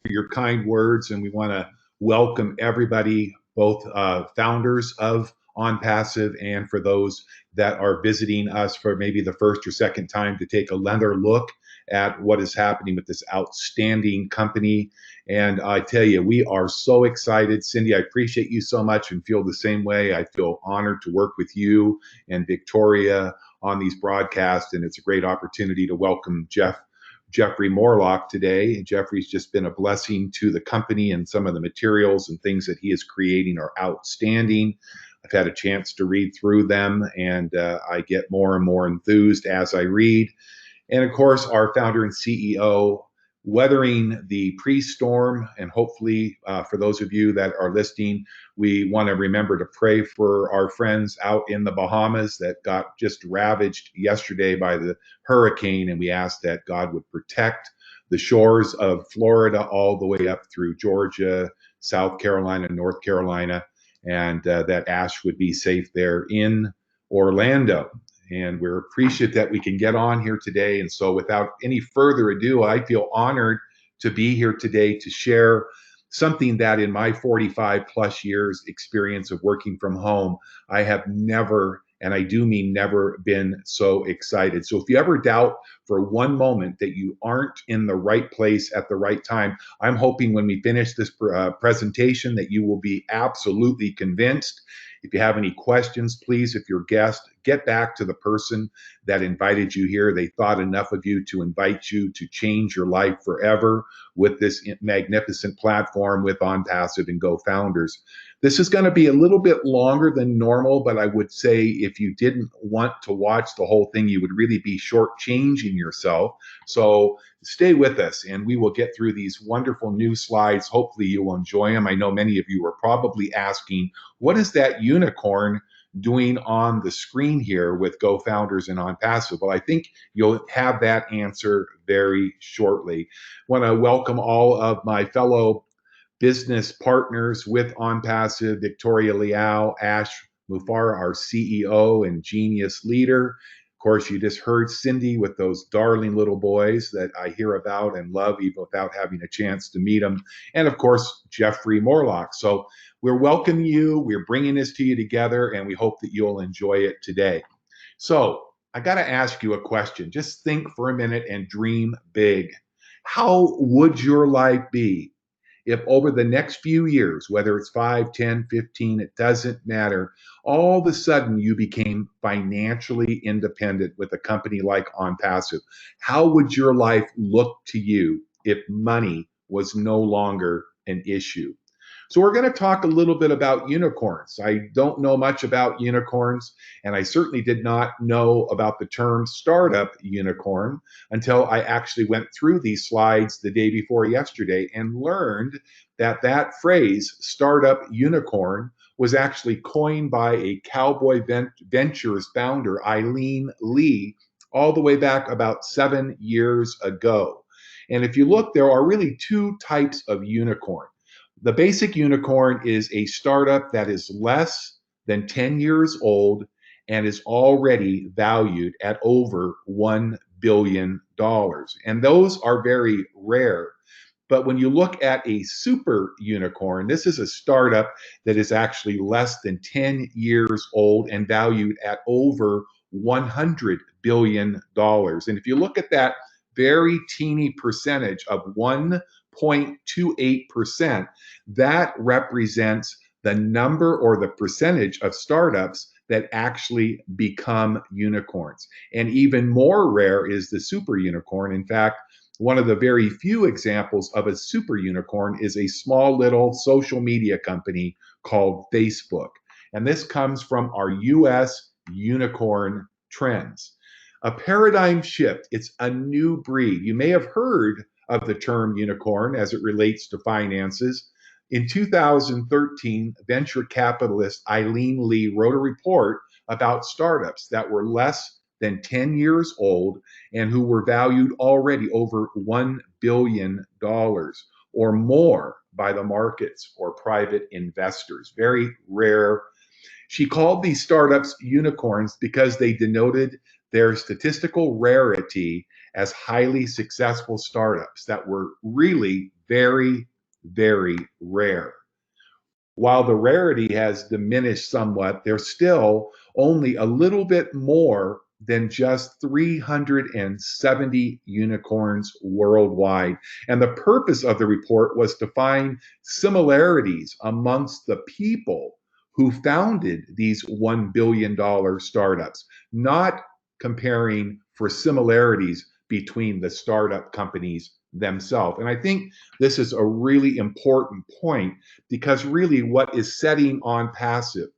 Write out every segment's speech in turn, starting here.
for your kind words, and we want to welcome everybody, both founders of Onpassive and for those that are visiting us for maybe the first or second time to take another look at what is happening with this outstanding company. And I tell you, we are so excited. Cindy, I appreciate you so much and feel the same way. I feel honored to work with you and Victoria on these broadcasts, and it's a great opportunity to welcome Jeffrey Morlock today. Jeffrey's just been a blessing to the company, and some of the materials and things that he is creating are outstanding. I've had a chance to read through them, and I get more and more enthused as I read. And of course, our founder and CEO, weathering the pre-storm. And hopefully, for those of you that are listening, we want to remember to pray for our friends out in the Bahamas that got just ravaged yesterday by the hurricane. And we ask that God would protect the shores of Florida all the way up through Georgia, South Carolina, North Carolina, and that Ash would be safe there in Orlando. And we're appreciative that we can get on here today. And so without any further ado, I feel honored to be here today to share something that in my 45 plus years experience of working from home, I have never, and I do mean never, been so excited. So if you ever doubt for one moment that you aren't in the right place at the right time, I'm hoping when we finish this presentation that you will be absolutely convinced. If you have any questions, please, if you're a guest, get back to the person that invited you here. They thought enough of you to invite you to change your life forever with this magnificent platform with Onpassive and GoFounders. This is going to be a little bit longer than normal, but I would say if you didn't want to watch the whole thing, you would really be shortchanging yourself. So stay with us and we will get through these wonderful new slides. Hopefully you will enjoy them. I know many of you are probably asking, what is that unicorn doing on the screen here with GoFounders and Onpassive? Well, I think you'll have that answer very shortly. I want to welcome all of my fellow business partners with Onpassive, Victoria Liao, Ash Mufara, our CEO and genius leader. Of course, you just heard Cindy with those darling little boys that I hear about and love even without having a chance to meet them. And of course, Jeffrey Morlock. So we're welcoming you. We're bringing this to you together, and we hope that you'll enjoy it today. So I got to ask you a question. Just think for a minute and dream big. How would your life be if over the next few years, whether it's 5, 10, 15, it doesn't matter, all of a sudden you became financially independent with a company like Onpassive? How would your life look to you if money was no longer an issue? So we're going to talk a little bit about unicorns. I don't know much about unicorns, and I certainly did not know about the term startup unicorn until I actually went through these slides the day before yesterday and learned that that phrase, startup unicorn, was actually coined by a Cowboy Ventures founder, Eileen Lee, all the way back about 7 years ago. And if you look, there are really two types of unicorn. The basic unicorn is a startup that is less than 10 years old and is already valued at over $1 billion. And those are very rare. But when you look at a super unicorn, this is a startup that is actually less than 10 years old and valued at over $100 billion. And if you look at that very teeny percentage of 1.28%, that represents the number or the percentage of startups that actually become unicorns. And even more rare is the super unicorn. In fact, one of the very few examples of a super unicorn is a small little social media company called Facebook. And this comes from our US unicorn trends. A paradigm shift, it's a new breed. You may have heard of the term unicorn as it relates to finances. In 2013, venture capitalist Eileen Lee wrote a report about startups that were less than 10 years old and who were valued already over $1 billion or more by the markets or private investors. Very rare. She called these startups unicorns because they denoted their statistical rarity as highly successful startups that were really very, very rare. While the rarity has diminished somewhat, there's still only a little bit more than just 370 unicorns worldwide. And the purpose of the report was to find similarities amongst the people who founded these $1 billion startups, not comparing for similarities between the startup companies themselves. And I think this is a really important point, because really what is setting Onpassive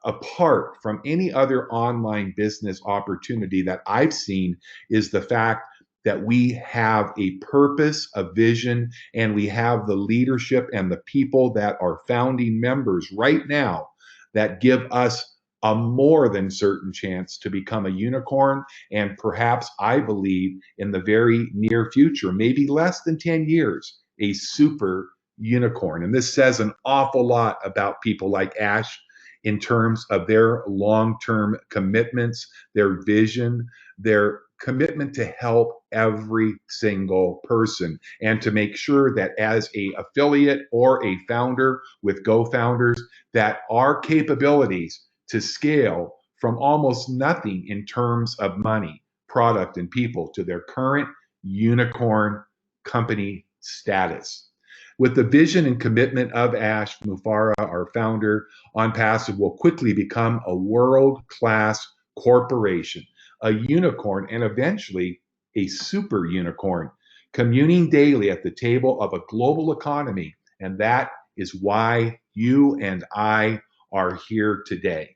apart from any other online business opportunity that I've seen is the fact that we have a purpose, a vision, and we have the leadership and the people that are founding members right now that give us a more than certain chance to become a unicorn. And perhaps, I believe, in the very near future, maybe less than 10 years, a super unicorn. And this says an awful lot about people like Ash in terms of their long-term commitments, their vision, their commitment to help every single person, and to make sure that as a affiliate or a founder with GoFounders, that our capabilities to scale from almost nothing in terms of money, product, and people to their current unicorn company status. With the vision and commitment of Ash Mufareh, our founder, Onpassive will quickly become a world-class corporation, a unicorn, and eventually a super unicorn, communing daily at the table of a global economy. And that is why you and I are here today.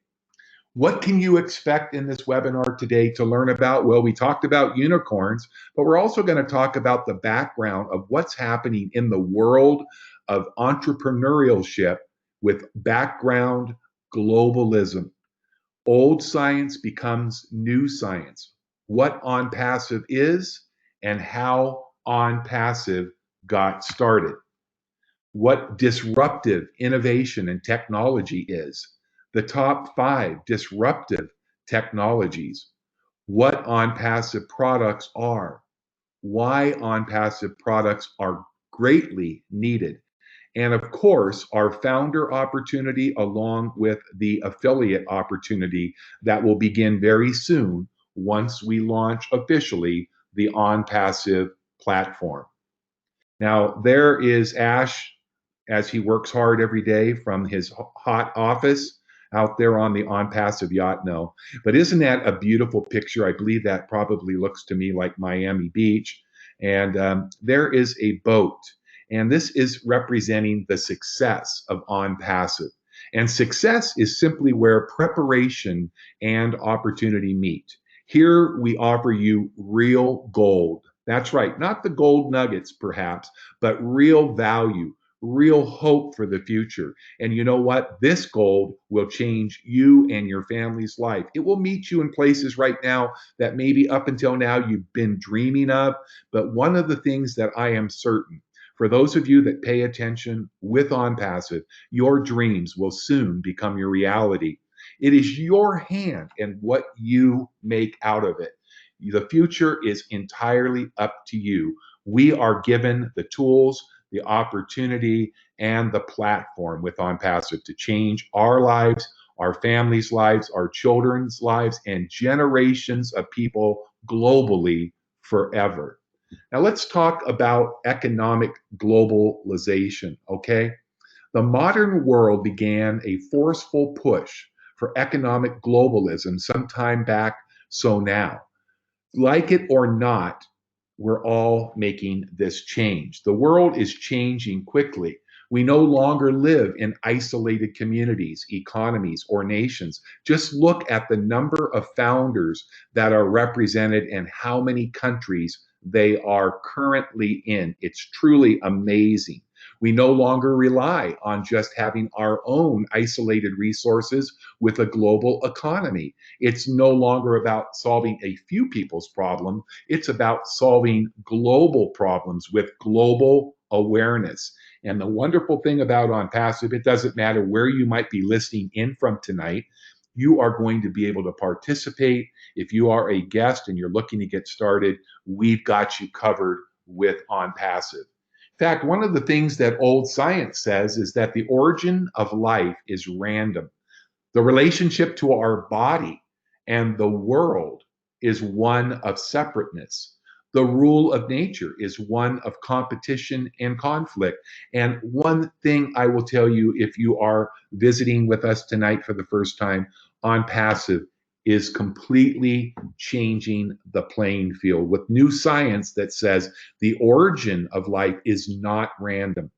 What can you expect in this webinar today to learn about? Well, we talked about unicorns, but we're also going to talk about the background of what's happening in the world of entrepreneurship with background globalism. Old science becomes new science. What Onpassive is and how Onpassive got started. What disruptive innovation and technology is, the top 5 disruptive technologies, what Onpassive products are, why Onpassive products are greatly needed, and of course, our founder opportunity along with the affiliate opportunity that will begin very soon once we launch officially the Onpassive platform. Now, there is Ash as he works hard every day from his hot office out there on the Onpassive yacht. No, but isn't that a beautiful picture? I believe that probably looks to me like Miami Beach. And there is a boat, and this is representing the success of Onpassive. And success is simply where preparation and opportunity meet. Here we offer you real gold. That's right, not the gold nuggets perhaps, but real value, real hope for the future. And you know what? This gold will change you and your family's life. It will meet you in places right now that maybe up until now you've been dreaming of. But one of the things that I am certain, for those of you that pay attention with Onpassive, your dreams will soon become your reality. It is your hand and what you make out of it. The future is entirely up to you. We are given the tools, the opportunity, and the platform with Onpassive to change our lives, our families' lives, our children's lives, and generations of people globally forever. Now let's talk about economic globalization, okay? The modern world began a forceful push for economic globalism sometime back, so now. Like it or not, we're all making this change. The world is changing quickly. We no longer live in isolated communities, economies, or nations. Just look at the number of founders that are represented and how many countries they are currently in. It's truly amazing. We no longer rely on just having our own isolated resources with a global economy. It's no longer about solving a few people's problem. It's about solving global problems with global awareness. And the wonderful thing about Onpassive, it doesn't matter where you might be listening in from tonight. you are going to be able to participate. If you are a guest and you're looking to get started, we've got you covered with Onpassive. In fact, one of the things that old science says is that the origin of life is random. The relationship to our body and the world is one of separateness. The rule of nature is one of competition and conflict. And one thing I will tell you, if you are visiting with us tonight for the first time, Onpassive is completely changing the playing field with new science that says the origin of life is not random.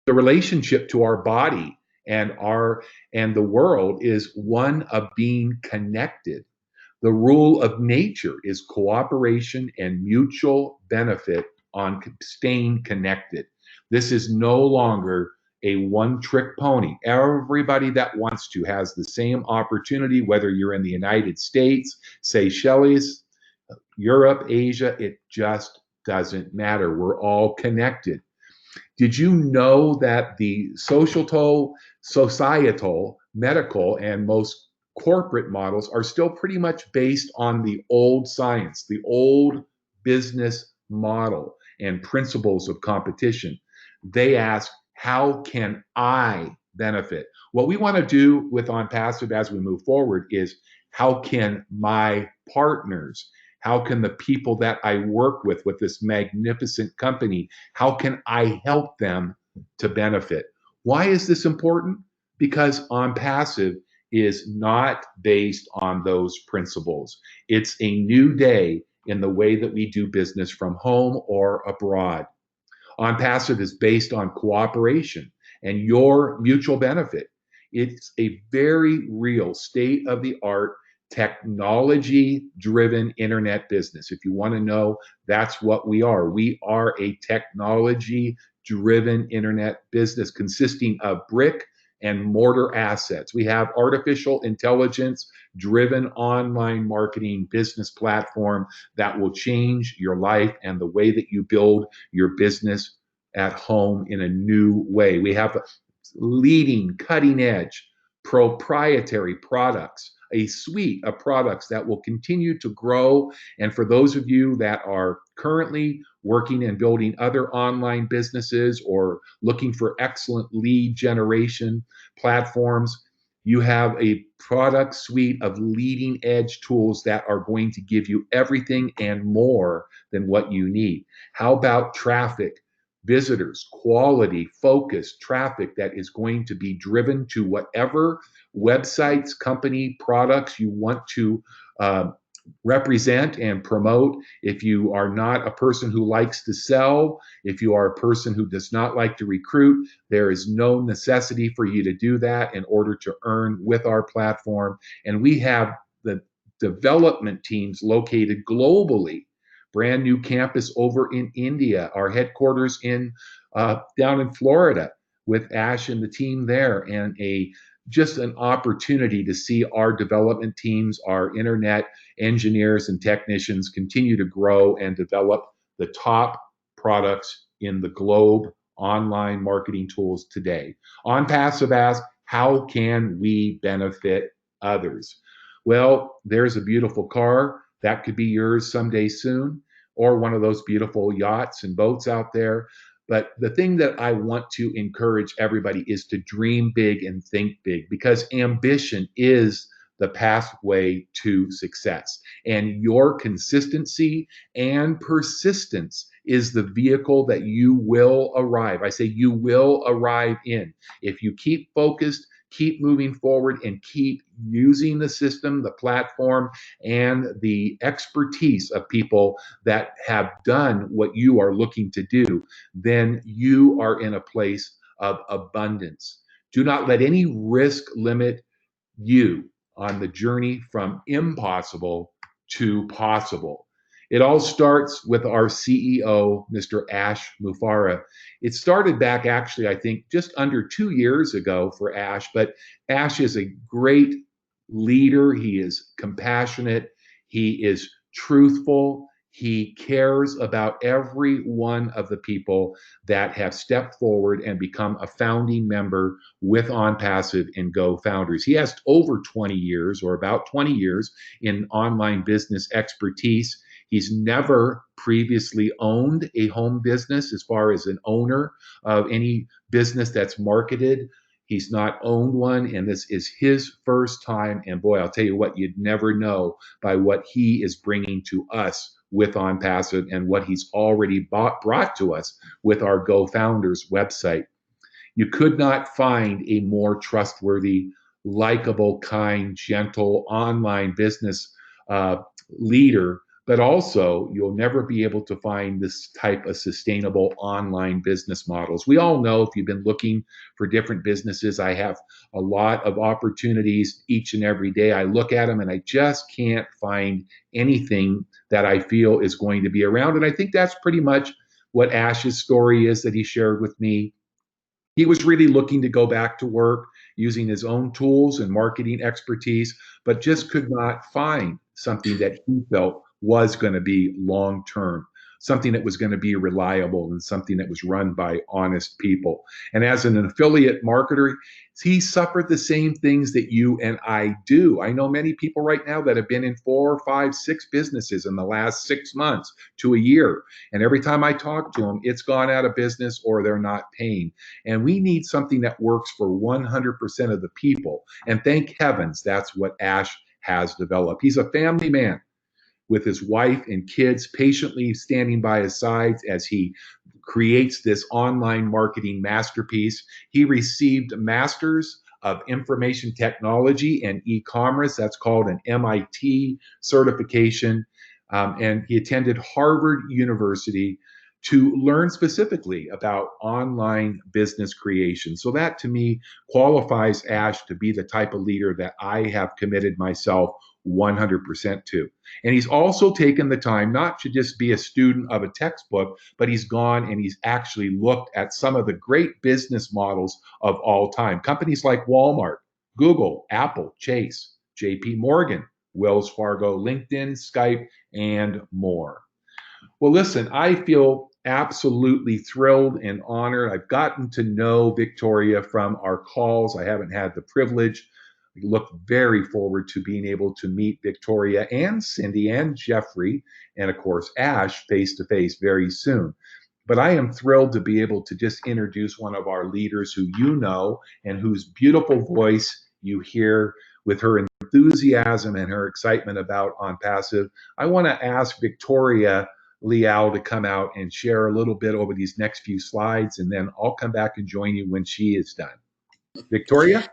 The relationship to our body and the world is one of being connected. The rule of nature is cooperation and mutual benefit on staying connected. This is no longer a one-trick pony. Everybody that wants to has the same opportunity, whether you're in the United States, Seychelles, Europe, Asia, it just doesn't matter. We're all connected. Did you know that the societal, medical, and most corporate models are still pretty much based on the old science, the old business model and principles of competition? They ask, how can I benefit? What we want to do with Onpassive as we move forward is, how can my partners, how can the people that I work with this magnificent company, how can I help them to benefit? Why is this important? Because Onpassive is not based on those principles. It's a new day in the way that we do business from home or abroad. Onpassive is based on cooperation and your mutual benefit. It's a very real state of the art technology driven internet business. If you want to know, that's what we are. We are a technology driven internet business consisting of brick and mortar assets. We have artificial intelligence driven online marketing business platform that will change your life and the way that you build your business at home in a new way. We have leading, cutting edge, proprietary products, a suite of products that will continue to grow. And for those of you that are currently working and building other online businesses or looking for excellent lead generation platforms, you have a product suite of leading edge tools that are going to give you everything and more than what you need. How about traffic? Visitors, quality, focused traffic that is going to be driven to whatever websites, company, products you want to represent and promote. If you are not a person who likes to sell, if you are a person who does not like to recruit, there is no necessity for you to do that in order to earn with our platform. And we have the development teams located globally. Brand new campus over in India, our headquarters in down in Florida with Ash and the team there, and just an opportunity to see our development teams, our internet engineers and technicians continue to grow and develop the top products in the globe online marketing tools today. Onpassive asks, how can we benefit others? Well, there's a beautiful car that could be yours someday soon, or one of those beautiful yachts and boats out there. But the thing that I want to encourage everybody is to dream big and think big, because ambition is the pathway to success. And your consistency and persistence is the vehicle that you will arrive. I say you will arrive in. If you keep focused, keep moving forward, and keep using the system, the platform, and the expertise of people that have done what you are looking to do, then you are in a place of abundance. Do not let any risk limit you on the journey from impossible to possible. It all starts with our CEO, Mr. Ash Mufareh. It started back, actually, I think, just under 2 years ago for Ash, but Ash is a great leader. He is compassionate. He is truthful. He cares about every one of the people that have stepped forward and become a founding member with Onpassive and GoFounders. He has over 20 years, or about 20 years, in online business expertise. He's never previously owned a home business as far as an owner of any business that's marketed. He's not owned one, and this is his first time. And boy, I'll tell you what, you'd never know by what he is bringing to us with Onpassive and what he's already brought to us with our GoFounders website. You could not find a more trustworthy, likable, kind, gentle online business leader, but also you'll never be able to find this type of sustainable online business models. We all know, if you've been looking for different businesses, I have a lot of opportunities each and every day. I look at them and I just can't find anything that I feel is going to be around. And I think that's pretty much what Ash's story is that he shared with me. He was really looking to go back to work using his own tools and marketing expertise, but just could not find something that he felt was going to be long term, something that was going to be reliable, and something that was run by honest people. And as an affiliate marketer, he suffered the same things that you and I do. I know many people right now that have been in 4, 5, 6 businesses in the last 6 months to a year. And every time I talk to them, it's gone out of business or they're not paying. And we need something that works for 100% of the people. And thank heavens, that's what Ash has developed. He's a family man with his wife and kids patiently standing by his sides as he creates this online marketing masterpiece. He received a master's of information technology and e-commerce. That's called an MIT certification. And he attended Harvard University to learn specifically about online business creation. So that to me qualifies Ash to be the type of leader that I have committed myself 100% to. And he's also taken the time not to just be a student of a textbook, but he's gone and he's actually looked at some of the great business models of all time. Companies like Walmart, Google, Apple, Chase, JP Morgan, Wells Fargo, LinkedIn, Skype, and more. Well, listen, I feel absolutely thrilled and honored. I've gotten to know Victoria from our calls. I haven't had the privilege. We look very forward to being able to meet Victoria and Cindy and Jeffrey, and of course, Ash face to face very soon. But I am thrilled to be able to just introduce one of our leaders who you know and whose beautiful voice you hear with her enthusiasm and her excitement about Onpassive. I want to ask Victoria Liao to come out and share a little bit over these next few slides, and then I'll come back and join you when she is done. Victoria?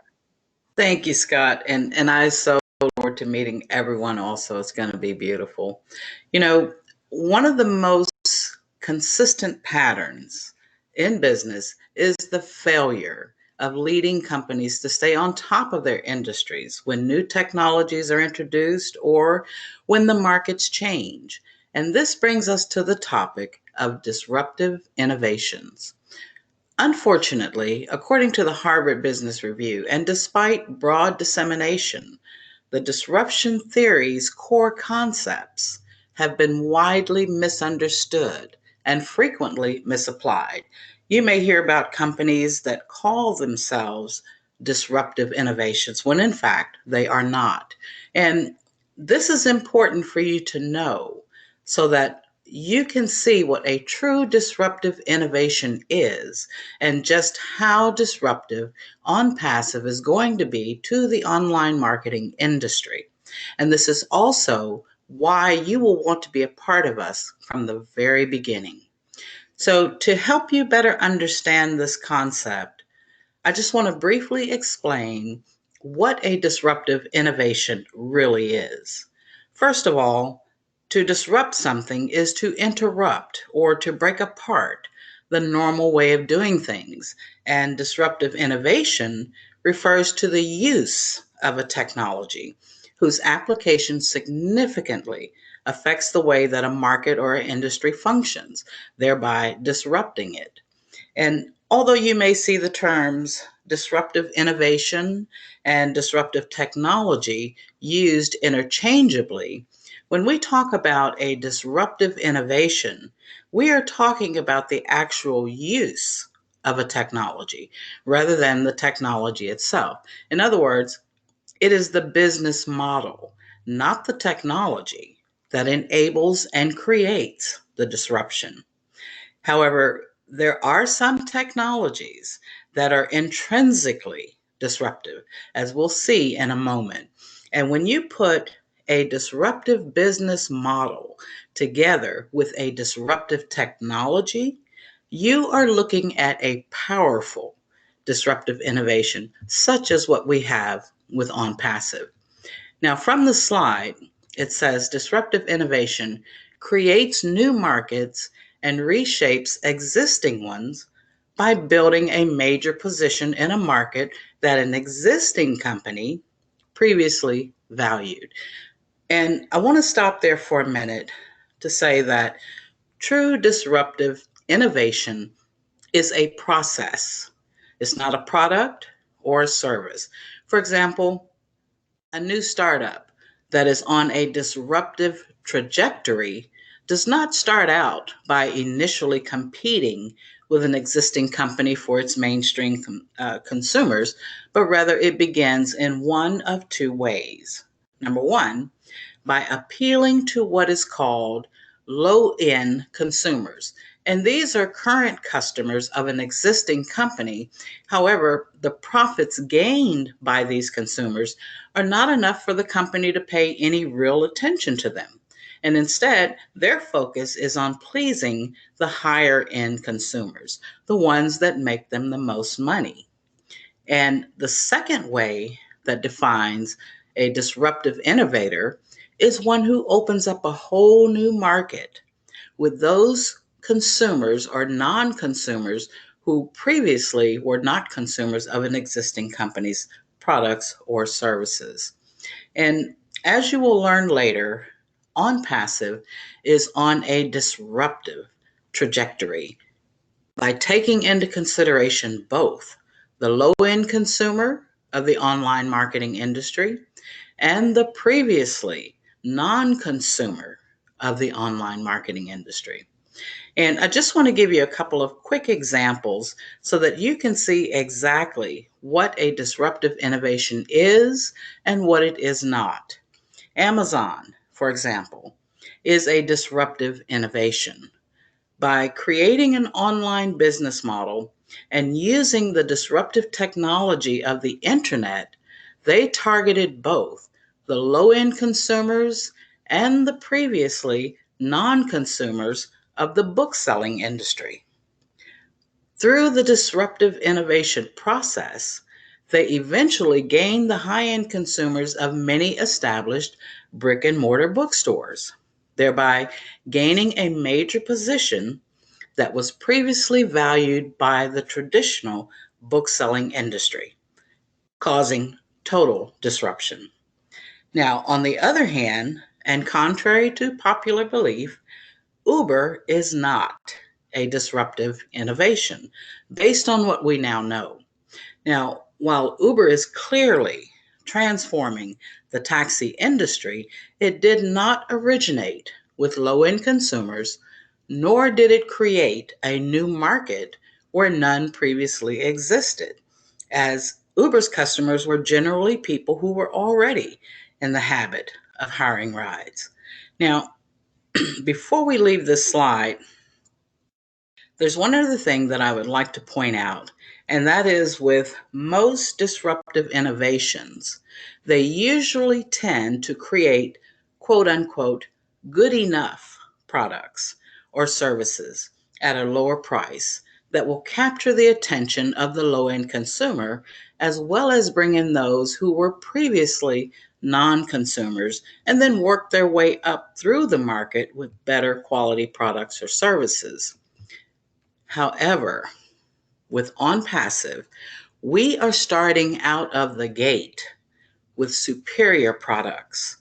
Thank you, Scott. And I so look forward to meeting everyone also. It's going to be beautiful. You know, one of the most consistent patterns in business is the failure of leading companies to stay on top of their industries when new technologies are introduced or when the markets change. And this brings us to the topic of disruptive innovations. Unfortunately, according to the Harvard Business Review, and despite broad dissemination, the disruption theory's core concepts have been widely misunderstood and frequently misapplied. You may hear about companies that call themselves disruptive innovations when in fact they are not. And this is important for you to know so that you can see what a true disruptive innovation is and just how disruptive Onpassive is going to be to the online marketing industry. And this is also why you will want to be a part of us from the very beginning. So, to help you better understand this concept, I just want to briefly explain what a disruptive innovation really is. First of all, to disrupt something is to interrupt or to break apart the normal way of doing things. And disruptive innovation refers to the use of a technology whose application significantly affects the way that a market or an industry functions, thereby disrupting it. And although you may see the terms disruptive innovation and disruptive technology used interchangeably, When we talk about a disruptive innovation, we are talking about the actual use of a technology rather than the technology itself. In other words, it is the business model, not the technology, that enables and creates the disruption. However, there are some technologies that are intrinsically disruptive, as we'll see in a moment. And when you put a disruptive business model together with a disruptive technology, you are looking at a powerful disruptive innovation, such as what we have with Onpassive. Now, from the slide, it says disruptive innovation creates new markets and reshapes existing ones by building a major position in a market that an existing company previously valued. And I want to stop there for a minute to say that true disruptive innovation is a process. It's not a product or a service. For example, a new startup that is on a disruptive trajectory does not start out by initially competing with an existing company for its mainstream consumers, but rather it begins in one of two ways. Number one, by appealing to what is called low end consumers. And these are current customers of an existing company. However, the profits gained by these consumers are not enough for the company to pay any real attention to them. And instead, their focus is on pleasing the higher end consumers, the ones that make them the most money. And the second way that defines a disruptive innovator is one who opens up a whole new market with those consumers or non consumers who previously were not consumers of an existing company's products or services. And as you will learn later, Onpassive is on a disruptive trajectory by taking into consideration both the low end consumer of the online marketing industry and the previously non consumer of the online marketing industry. And I just want to give you a couple of quick examples so that you can see exactly what a disruptive innovation is and what it is not. Amazon, for example, is a disruptive innovation. By creating an online business model and using the disruptive technology of the internet, they targeted both the low end consumers and the previously non consumers of the book selling industry. Through the disruptive innovation process, they eventually gained the high end consumers of many established brick and mortar bookstores, thereby gaining a major position that was previously valued by the traditional book-selling industry, causing total disruption. Now, on the other hand, and contrary to popular belief, Uber is not a disruptive innovation based on what we now know. Now, while Uber is clearly transforming the taxi industry, it did not originate with low end consumers, nor did it create a new market where none previously existed, as Uber's customers were generally people who were already in the habit of hiring rides. Now, before we leave this slide, there's one other thing that I would like to point out, and that is with most disruptive innovations, they usually tend to create quote unquote good enough products or services at a lower price that will capture the attention of the low end consumer, as well as bring in those who were previously non consumers and then work their way up through the market with better quality products or services. However, with Onpassive, we are starting out of the gate with superior products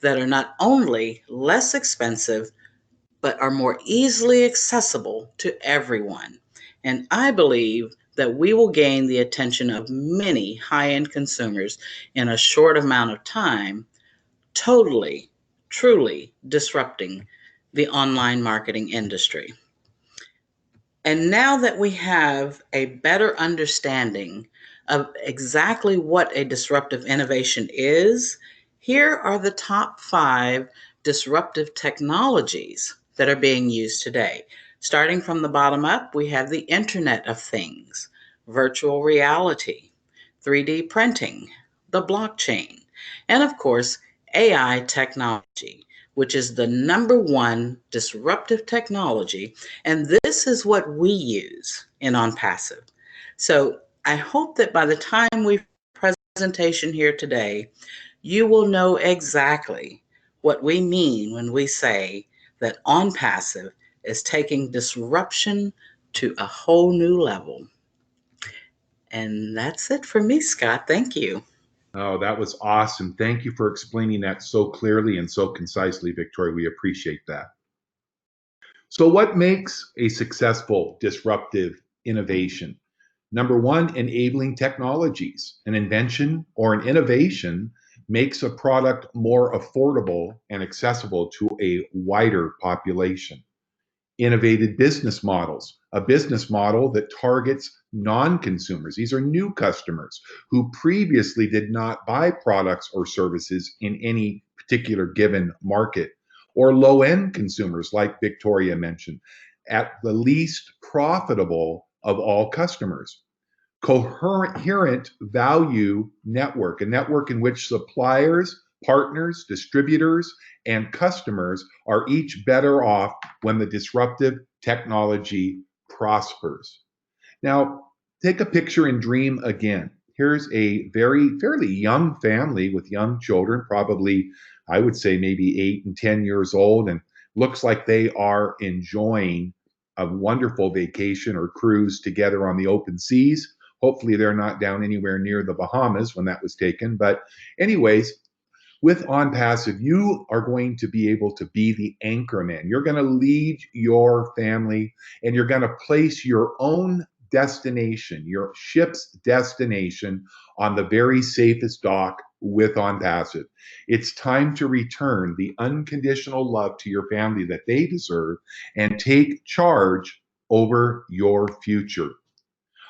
that are not only less expensive, but are more easily accessible to everyone. And I believe that we will gain the attention of many high end consumers in a short amount of time, totally truly disrupting the online marketing industry. And now that we have a better understanding of exactly what a disruptive innovation is, here are the top 5 disruptive technologies that are being used today. Starting from the bottom up, we have the Internet of Things, virtual reality, 3D printing, the blockchain, and of course, AI technology, which is the number one disruptive technology. And this is what we use in Onpassive. So I hope that by the time we presentation here today, you will know exactly what we mean when we say that Onpassive is taking disruption to a whole new level. And that's it for me, Scott. Thank you. Oh, that was awesome. Thank you for explaining that so clearly and so concisely, Victoria. We appreciate that. So, what makes a successful disruptive innovation? Number one, enabling technologies. An invention or an innovation makes a product more affordable and accessible to a wider population. Innovative business models, a business model that targets non-consumers. These are new customers who previously did not buy products or services in any particular given market, or low-end consumers, like Victoria mentioned, at the least profitable of all customers. Coherent value network, a network in which suppliers, partners, distributors, and customers are each better off when the disruptive technology prospers. Now, take a picture and dream again. Here's a fairly young family with young children, probably, I would say, maybe 8 and 10 years old, and looks like they are enjoying a wonderful vacation or cruise together on the open seas. Hopefully, they're not down anywhere near the Bahamas when that was taken. But, anyways, with Onpassive, you are going to be able to be the anchor man. You're going to lead your family and you're going to place your own destination, your ship's destination, on the very safest dock with Onpassive. It's time to return the unconditional love to your family that they deserve and take charge over your future.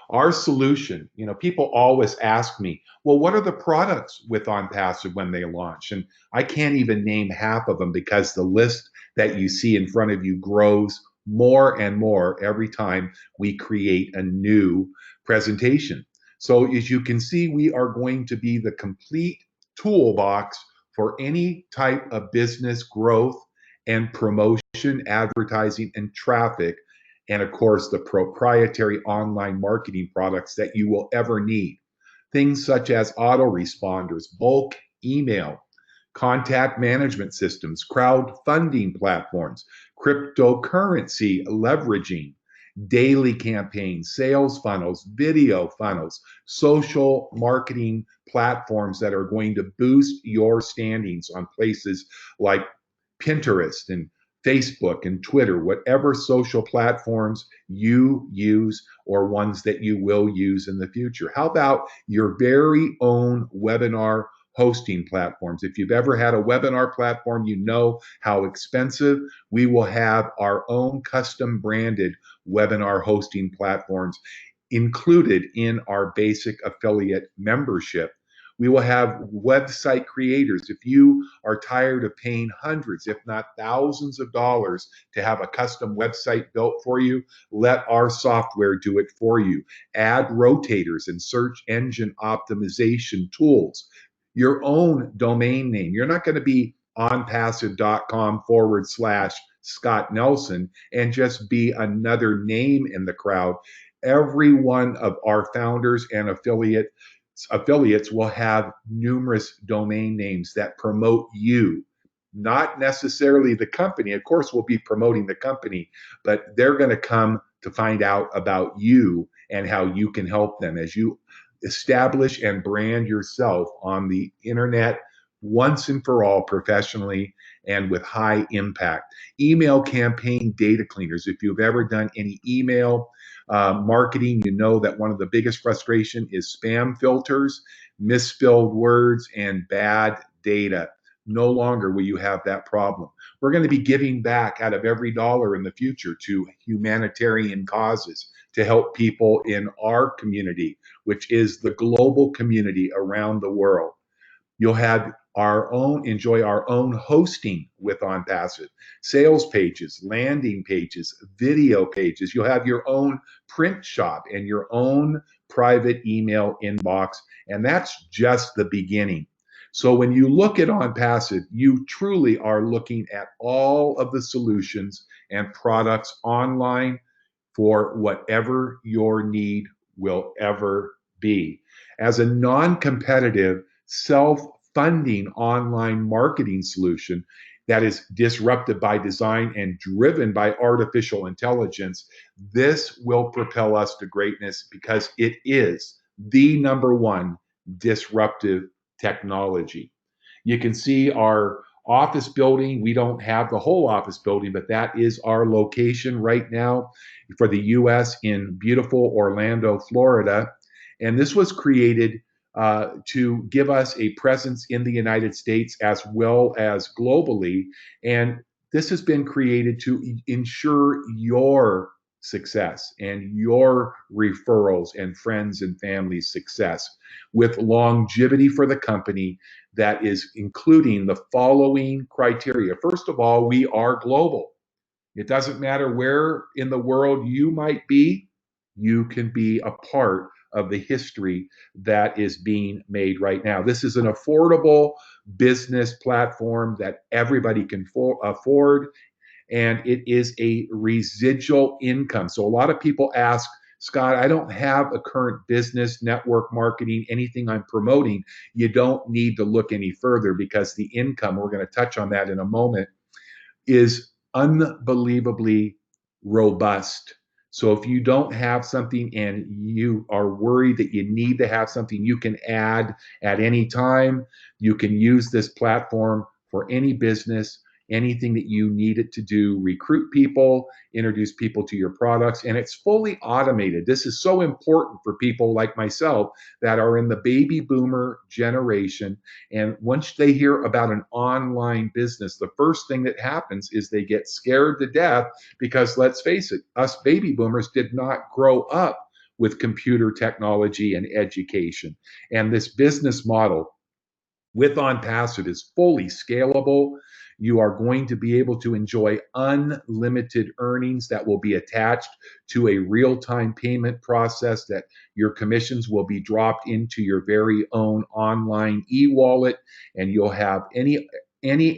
Our solution, people always ask me, well, what are the products with OnPassive when they launch? And I can't even name half of them because the list that you see in front of you grows more and more every time we create a new presentation. So as you can see, we are going to be the complete toolbox for any type of business growth and promotion, advertising, and traffic, and of course, the proprietary online marketing products that you will ever need. Things such as autoresponders, bulk email, contact management systems, crowdfunding platforms, cryptocurrency leveraging, daily campaigns, sales funnels, video funnels, social marketing platforms that are going to boost your standings on places like Pinterest and Facebook and Twitter, whatever social platforms you use or ones that you will use in the future. How about your very own webinar hosting platforms? If you've ever had a webinar platform, you know how expensive. We will have our own custom branded webinar hosting platforms included in our basic affiliate membership. We will have website creators. If you are tired of paying hundreds, if not thousands of dollars to have a custom website built for you, let our software do it for you. Ad rotators and search engine optimization tools. Your own domain name. You're not going to be onpassive.com/Scott Nelson and just be another name in the crowd. Every one of our founders and affiliates will have numerous domain names that promote you, not necessarily the company. Of course, we'll be promoting the company, but they're going to come to find out about you and how you can help them as you establish and brand yourself on the internet once and for all, professionally and with high impact. Email campaign data cleaners. If you've ever done any email marketing, you know that one of the biggest frustration is spam filters, misspelled words, and bad data. No longer will you have that problem. We're going to be giving back out of every dollar in the future to humanitarian causes to help people in our community, which is the global community around the world. You'll have enjoy our own hosting with Onpassive, sales pages, landing pages, video pages. You'll have your own print shop and your own private email inbox. And that's just the beginning. So when you look at Onpassive, you truly are looking at all of the solutions and products online for whatever your need will ever be. As a non-competitive, self-funding online marketing solution that is disrupted by design and driven by artificial intelligence, this will propel us to greatness because it is the number one disruptive technology. You can see our office building. We don't have the whole office building, but that is our location right now for the US in beautiful Orlando, Florida. And this was created to give us a presence in the United States as well as globally. And this has been created to ensure your success and your referrals and friends and family success with longevity for the company that is including the following criteria. First of all, we are global. It doesn't matter where in the world you might be, you can be a part of the history that is being made right now. This is an affordable business platform that everybody can afford, and it is a residual income. So a lot of people ask, Scott, I don't have a current business, network marketing, anything I'm promoting. You don't need to look any further because the income, we're going to touch on that in a moment, is unbelievably robust. So if you don't have something and you are worried that you need to have something, you can add at any time. You can use this platform for any business, anything that you need it to do, recruit people, introduce people to your products, and it's fully automated. This is so important for people like myself that are in the baby boomer generation. And once they hear about an online business, the first thing that happens is they get scared to death because let's face it, us baby boomers did not grow up with computer technology and education. And this business model with Onpassive is fully scalable. You are going to be able to enjoy unlimited earnings that will be attached to a real-time payment process that your commissions will be dropped into your very own online e-wallet, and you'll have any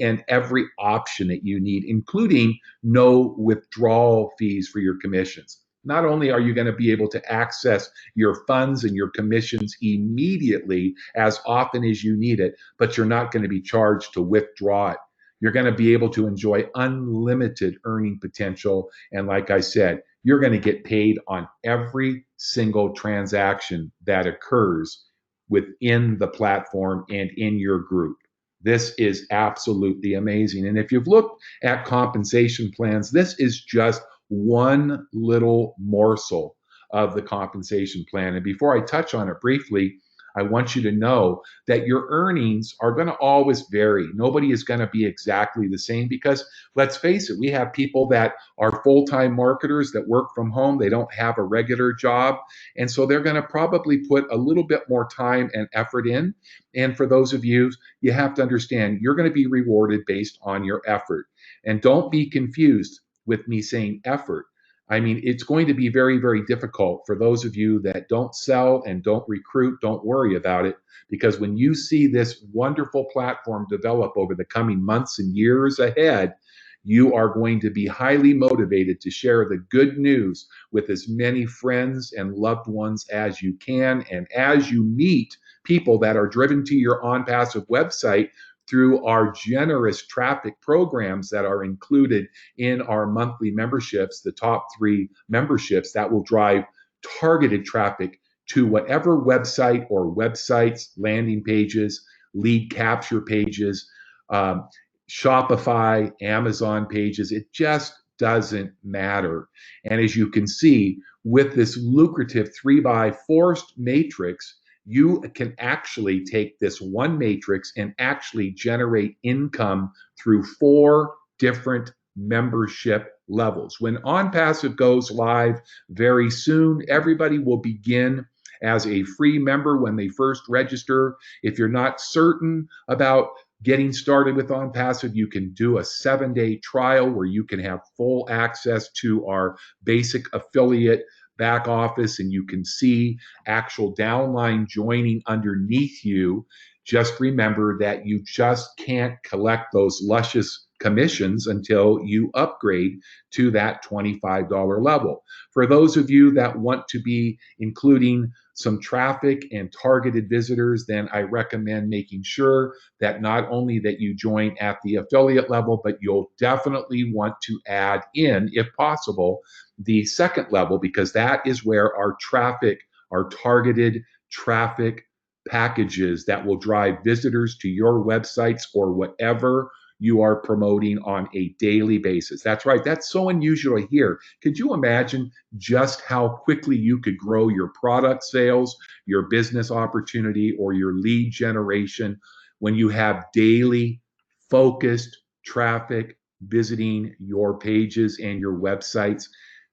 and every option that you need, including no withdrawal fees for your commissions. Not only are you going to be able to access your funds and your commissions immediately as often as you need it, but you're not going to be charged to withdraw it. You're going to be able to enjoy unlimited earning potential. And like I said, you're going to get paid on every single transaction that occurs within the platform and in your group. This is absolutely amazing. And if you've looked at compensation plans, this is just one little morsel of the compensation plan. And before I touch on it briefly, I want you to know that your earnings are going to always vary. Nobody is going to be exactly the same because let's face it, we have people that are full-time marketers that work from home. They don't have a regular job. And so they're going to probably put a little bit more time and effort in. And for those of you, you have to understand you're going to be rewarded based on your effort. And don't be confused with me saying effort. I mean, it's going to be very, very difficult for those of you that don't sell and don't recruit. Don't worry about it, because when you see this wonderful platform develop over the coming months and years ahead, you are going to be highly motivated to share the good news with as many friends and loved ones as you can. And as you meet people that are driven to your Onpassive website through our generous traffic programs that are included in our monthly memberships, the top 3 memberships that will drive targeted traffic to whatever website or websites, landing pages, lead capture pages, Shopify, Amazon pages. It just doesn't matter. And as you can see, with this lucrative 3x forced matrix, you can actually take this one matrix and actually generate income through 4 different membership levels. When OnPassive goes live very soon, everybody will begin as a free member when they first register. If you're not certain about getting started with OnPassive, you can do a 7-day trial where you can have full access to our basic affiliate back office, and you can see actual downline joining underneath you. Just remember that you just can't collect those luscious commissions until you upgrade to that $25 level. For those of you that want to be including some traffic and targeted visitors, then I recommend making sure that not only that you join at the affiliate level, but you'll definitely want to add in, if possible, the second level, because that is where our traffic, our targeted traffic packages that will drive visitors to your websites or whatever you are promoting on a daily basis. That's right. That's so unusual here. Could you imagine just how quickly you could grow your product sales, your business opportunity, or your lead generation when you have daily focused traffic visiting your pages and your websites?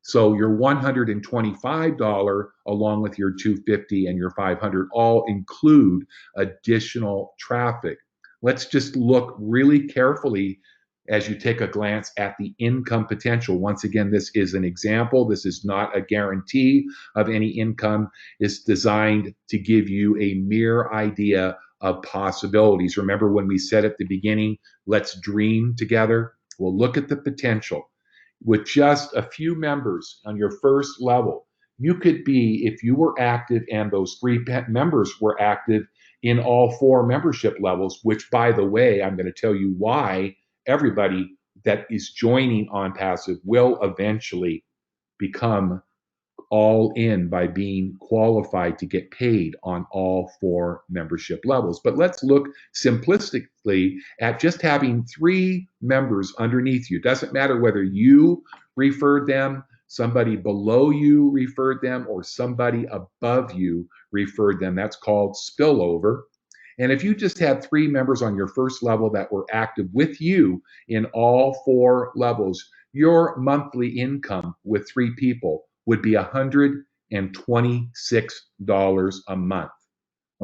So your $125 along with your $250 and your $500 all include additional traffic. Let's just look really carefully as you take a glance at the income potential. Once again, this is an example. This is not a guarantee of any income. It's designed to give you a mere idea of possibilities. Remember when we said at the beginning, let's dream together? Well, look at the potential. With just a few members on your first level, you could be, if you were active and those 3 members were active in all 4 membership levels, which, by the way, I'm going to tell you why everybody that is joining OnPassive will eventually become all in by being qualified to get paid on all 4 membership levels. But let's look simplistically at just having 3 members underneath you. Doesn't matter whether you referred them, somebody below you referred them, or somebody above you referred them. That's called spillover. And if you just had 3 members on your first level that were active with you in all 4 levels, your monthly income with 3 people would be $126 a month.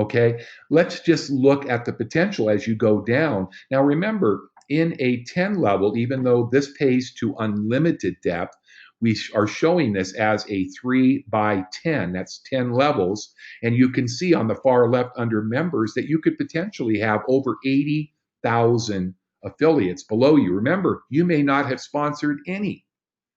Okay, let's just look at the potential as you go down. Now, remember, in a 10 level, even though this pays to unlimited depth, we are showing this as a 3 by 10. That's 10 levels. And you can see on the far left under members that you could potentially have over 80,000 affiliates below you. Remember, you may not have sponsored any.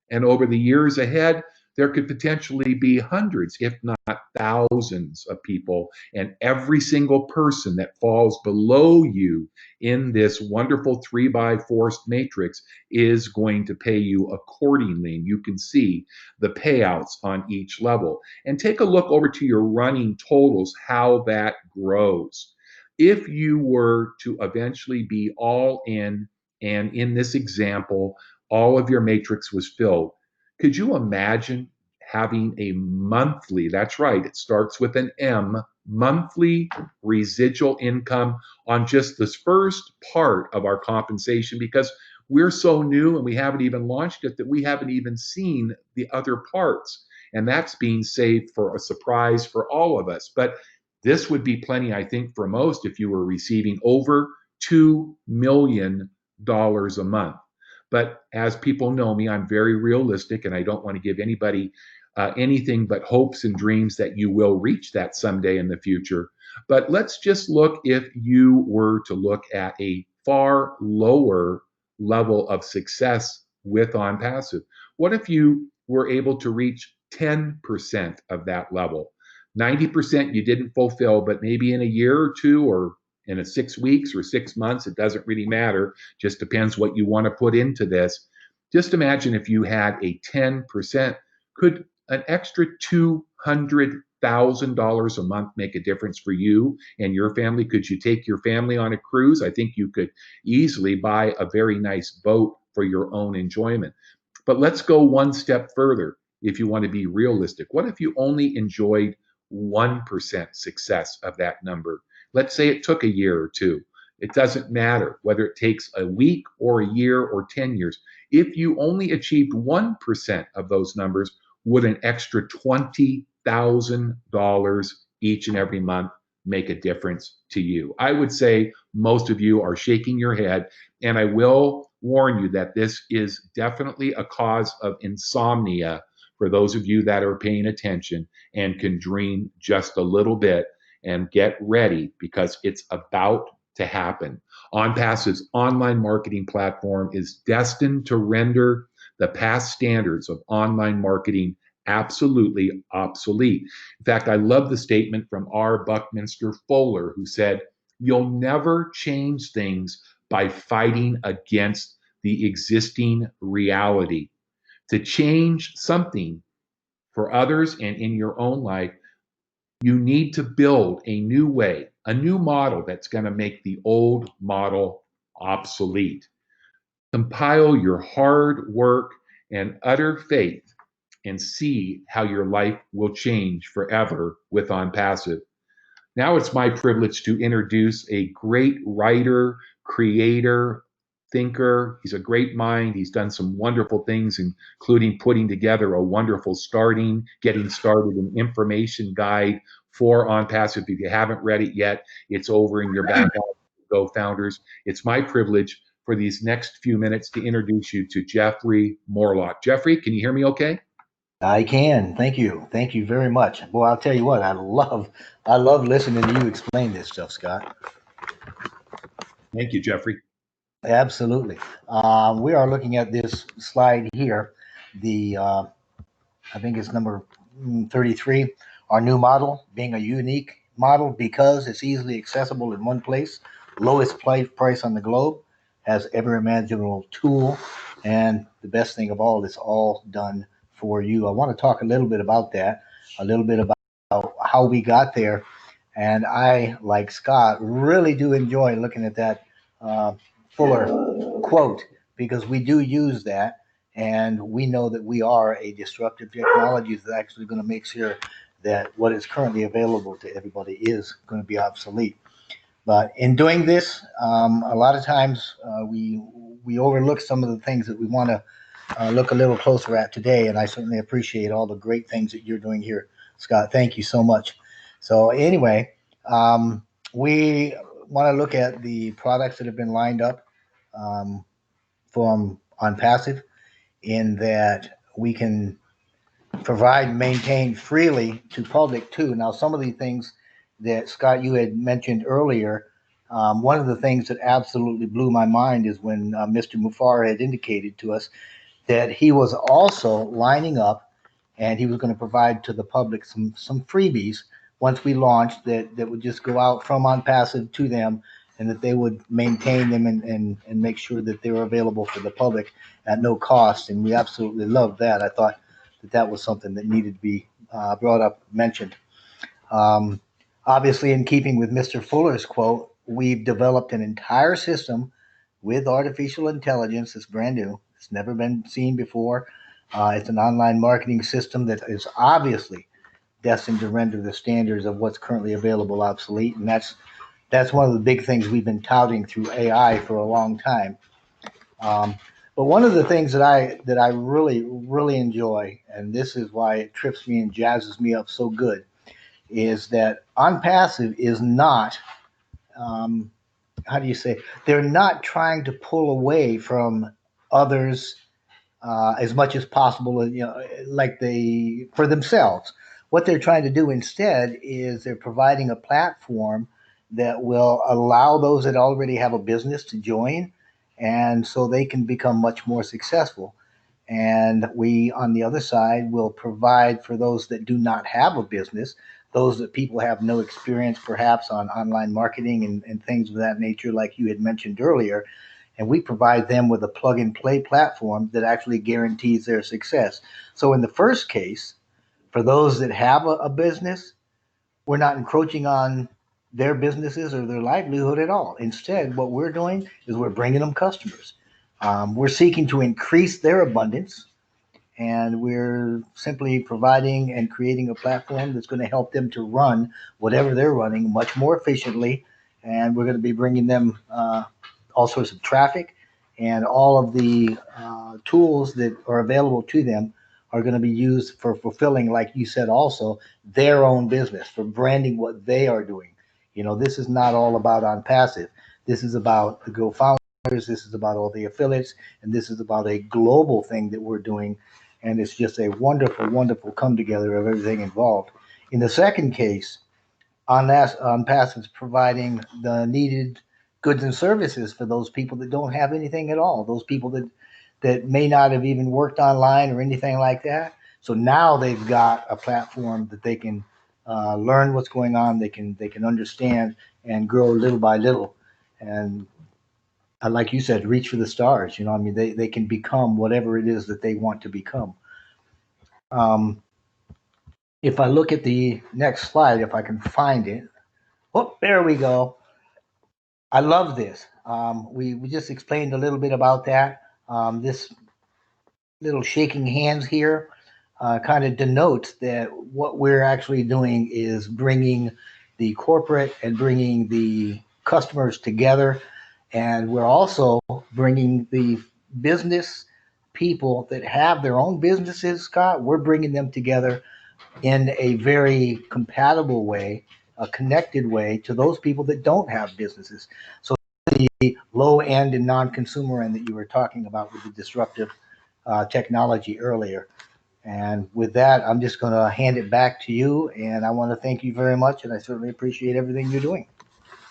And over the years ahead, there could potentially be hundreds, if not thousands of people. And every single person that falls below you in this wonderful 3 by 4 matrix is going to pay you accordingly. And you can see the payouts on each level. And take a look over to your running totals, how that grows. If you were to eventually be all in, and in this example, all of your matrix was filled, could you imagine having a monthly, that's right, it starts with an M, monthly residual income on just this first part of our compensation? Because we're so new and we haven't even launched it that we haven't even seen the other parts. And that's being saved for a surprise for all of us. But this would be plenty, I think, for most if you were receiving over $2 million a month. But as people know me, I'm very realistic, and I don't want to give anybody anything but hopes and dreams that you will reach that someday in the future. But let's just look if you were to look at a far lower level of success with OnPassive. What if you were able to reach 10% of that level? 90% you didn't fulfill, but maybe in a year or two, or in a 6 weeks or 6 months, it doesn't really matter. Just depends what you want to put into this. Just imagine if you had a 10%, could an extra $200,000 a month make a difference for you and your family? Could you take your family on a cruise? I think you could easily buy a very nice boat for your own enjoyment. But let's go one step further if you want to be realistic. What if you only enjoyed 1% success of that number. Let's say it took a year or two. It doesn't matter whether it takes a week or a year or 10 years. If you only achieved 1% of those numbers, would an extra $20,000 each and every month make a difference to you? I would say most of you are shaking your head, and I will warn you that this is definitely a cause of insomnia for those of you that are paying attention and can dream just a little bit and get ready because it's about to happen. Onpassive's online marketing platform is destined to render the past standards of online marketing absolutely obsolete. In fact, I love the statement from R. Buckminster Fuller, who said, "You'll never change things by fighting against the existing reality. To change something for others and in your own life, you need to build a new way, a new model that's going to make the old model obsolete. Compile your hard work and utter faith and see how your life will change forever with Onpassive." Now it's my privilege to introduce a great writer, creator, thinker. He's a great mind. He's done some wonderful things, including putting together a wonderful getting started an information guide for Onpassive. If you haven't read it yet, it's over in your back office, GoFounders. It's my privilege for these next few minutes to introduce you to Jeffrey Morlock. Jeffrey, can you hear me okay? I can. Thank you. Thank you very much. Boy, I'll tell you what, I love listening to you explain this stuff, Scott. Thank you, Jeffrey. Absolutely. We are looking at this slide here. The I think it's number 33. Our new model being a unique model because it's easily accessible in one place, lowest price on the globe, has every imaginable tool, and the best thing of all, it's all done for you. I want to talk a little bit about that, a little bit about how we got there. And I, like Scott, really do enjoy looking at that uh, Fuller quote because we do use that and we know that we are a disruptive technology that's actually going to make sure that what is currently available to everybody is going to be obsolete. But in doing this, a lot of times we overlook some of the things that we want to look a little closer at today. And I certainly appreciate all the great things that you're doing here, Scott. Thank you so much. So anyway, we want to look at the products that have been lined up um, from Onpassive in that we can provide and maintain freely to public too. Now, some of the things that Scott you had mentioned earlier, one of the things that absolutely blew my mind is when Mr. Mufar had indicated to us that he was also lining up and he was going to provide to the public some freebies once we launched that would just go out from Onpassive to them and that they would maintain them and make sure that they were available for the public at no cost. And we absolutely loved that. I thought that was something that needed to be brought up, mentioned. Um, Obviously, in keeping with Mr. Fuller's quote, we've developed an entire system with artificial intelligence that's brand new. It's never been seen before. It's an online marketing system that is obviously destined to render the standards of what's currently available obsolete, and that's one of the big things we've been touting through AI for a long time. Um, but one of the things that I really enjoy, and this is why it trips me and jazzes me up so good, is that Onpassive is not um, how do you say, they're not trying to pull away from others as much as possible, like they for themselves. What they're trying to do instead is they're providing a platform that will allow those that already have a business to join, and so they can become much more successful. And we, on the other side, will provide for those that do not have a business, those that people have no experience perhaps on online marketing and things of that nature, like you had mentioned earlier. And we provide them with a plug and play platform that actually guarantees their success. So, in the first case, for those that have a business, we're not encroaching on their businesses or their livelihood at all. Instead, what we're doing is we're bringing them customers. We're seeking to increase their abundance and we're simply providing and creating a platform that's going to help them to run whatever they're running much more efficiently. And we're going to be bringing them all sorts of traffic, and all of the tools that are available to them are going to be used for fulfilling, like you said, also their own business, for branding what they are doing. You know, this is not all about Onpassive. This is about the GoFounders. This is about all the affiliates, and this is about a global thing that we're doing. And it's just a wonderful, wonderful come together of everything involved. In the second case, Onpassive is providing the needed goods and services for those people that don't have anything at all. Those people that may not have even worked online or anything like that. So now they've got a platform that they can learn what's going on. They can understand and grow little by little. And like you said, reach for the stars. You know, I mean, they can become whatever it is that they want to become. Um, if I look at the next slide, if I can find it, oh, there we go. I love this. We just explained a little bit about that. This little shaking hands here kind of denotes that what we're actually doing is bringing the corporate and bringing the customers together. And we're also bringing the business people that have their own businesses, Scott, we're bringing them together in a very compatible way, a connected way to those people that don't have businesses. So the low end and non-consumer end that you were talking about with the disruptive technology earlier. And with that, I'm just going to hand it back to you. And I want to thank you very much. And I certainly appreciate everything you're doing.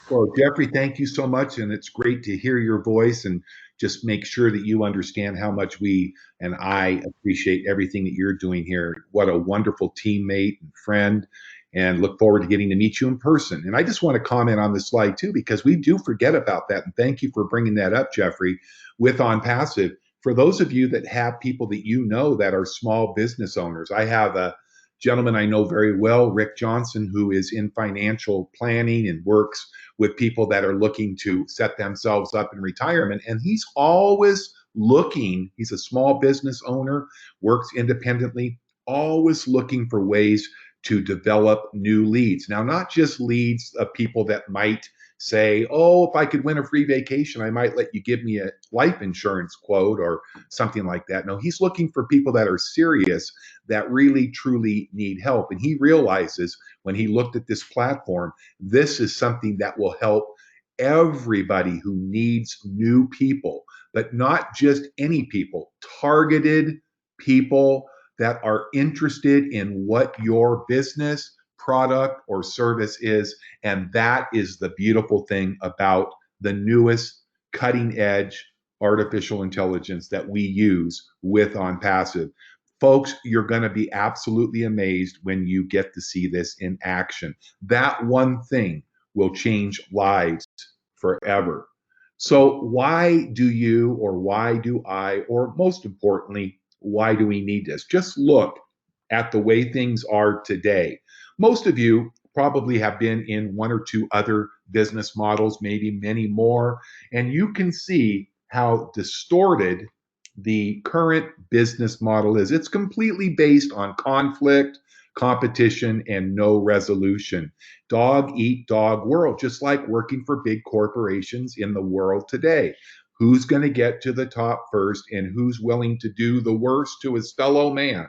Well, Jeffrey, thank you so much. And it's great to hear your voice and just make sure that you understand how much we and I appreciate everything that you're doing here. What a wonderful teammate and friend, and look forward to getting to meet you in person. And I just want to comment on this slide too, because we do forget about that. And thank you for bringing that up, Jeffrey, with Onpassive. For those of you that have people that you know that are small business owners, I have a gentleman I know very well, Rick Johnson, who is in financial planning and works with people that are looking to set themselves up in retirement. And he's always looking, he's a small business owner, works independently, always looking for ways to develop new leads. Now, not just leads of people that might say, oh, if I could win a free vacation, I might let you give me a life insurance quote or something like that. No, he's looking for people that are serious, that really, truly need help. And he realizes when he looked at this platform, this is something that will help everybody who needs new people, but not just any people, targeted people that are interested in what your business, product, or service is. And that is the beautiful thing about the newest cutting edge artificial intelligence that we use with Onpassive. Folks, you're going to be absolutely amazed when you get to see this in action. That one thing will change lives forever. So, why do you, or why do I, or most importantly, why do we need this? Just look at the way things are today. Most of you probably have been in one or two other business models, maybe many more, and you can see how distorted the current business model is. It's completely based on conflict, competition, and no resolution. Dog eat dog world, just like working for big corporations in the world today. Who's going to get to the top first, and who's willing to do the worst to his fellow man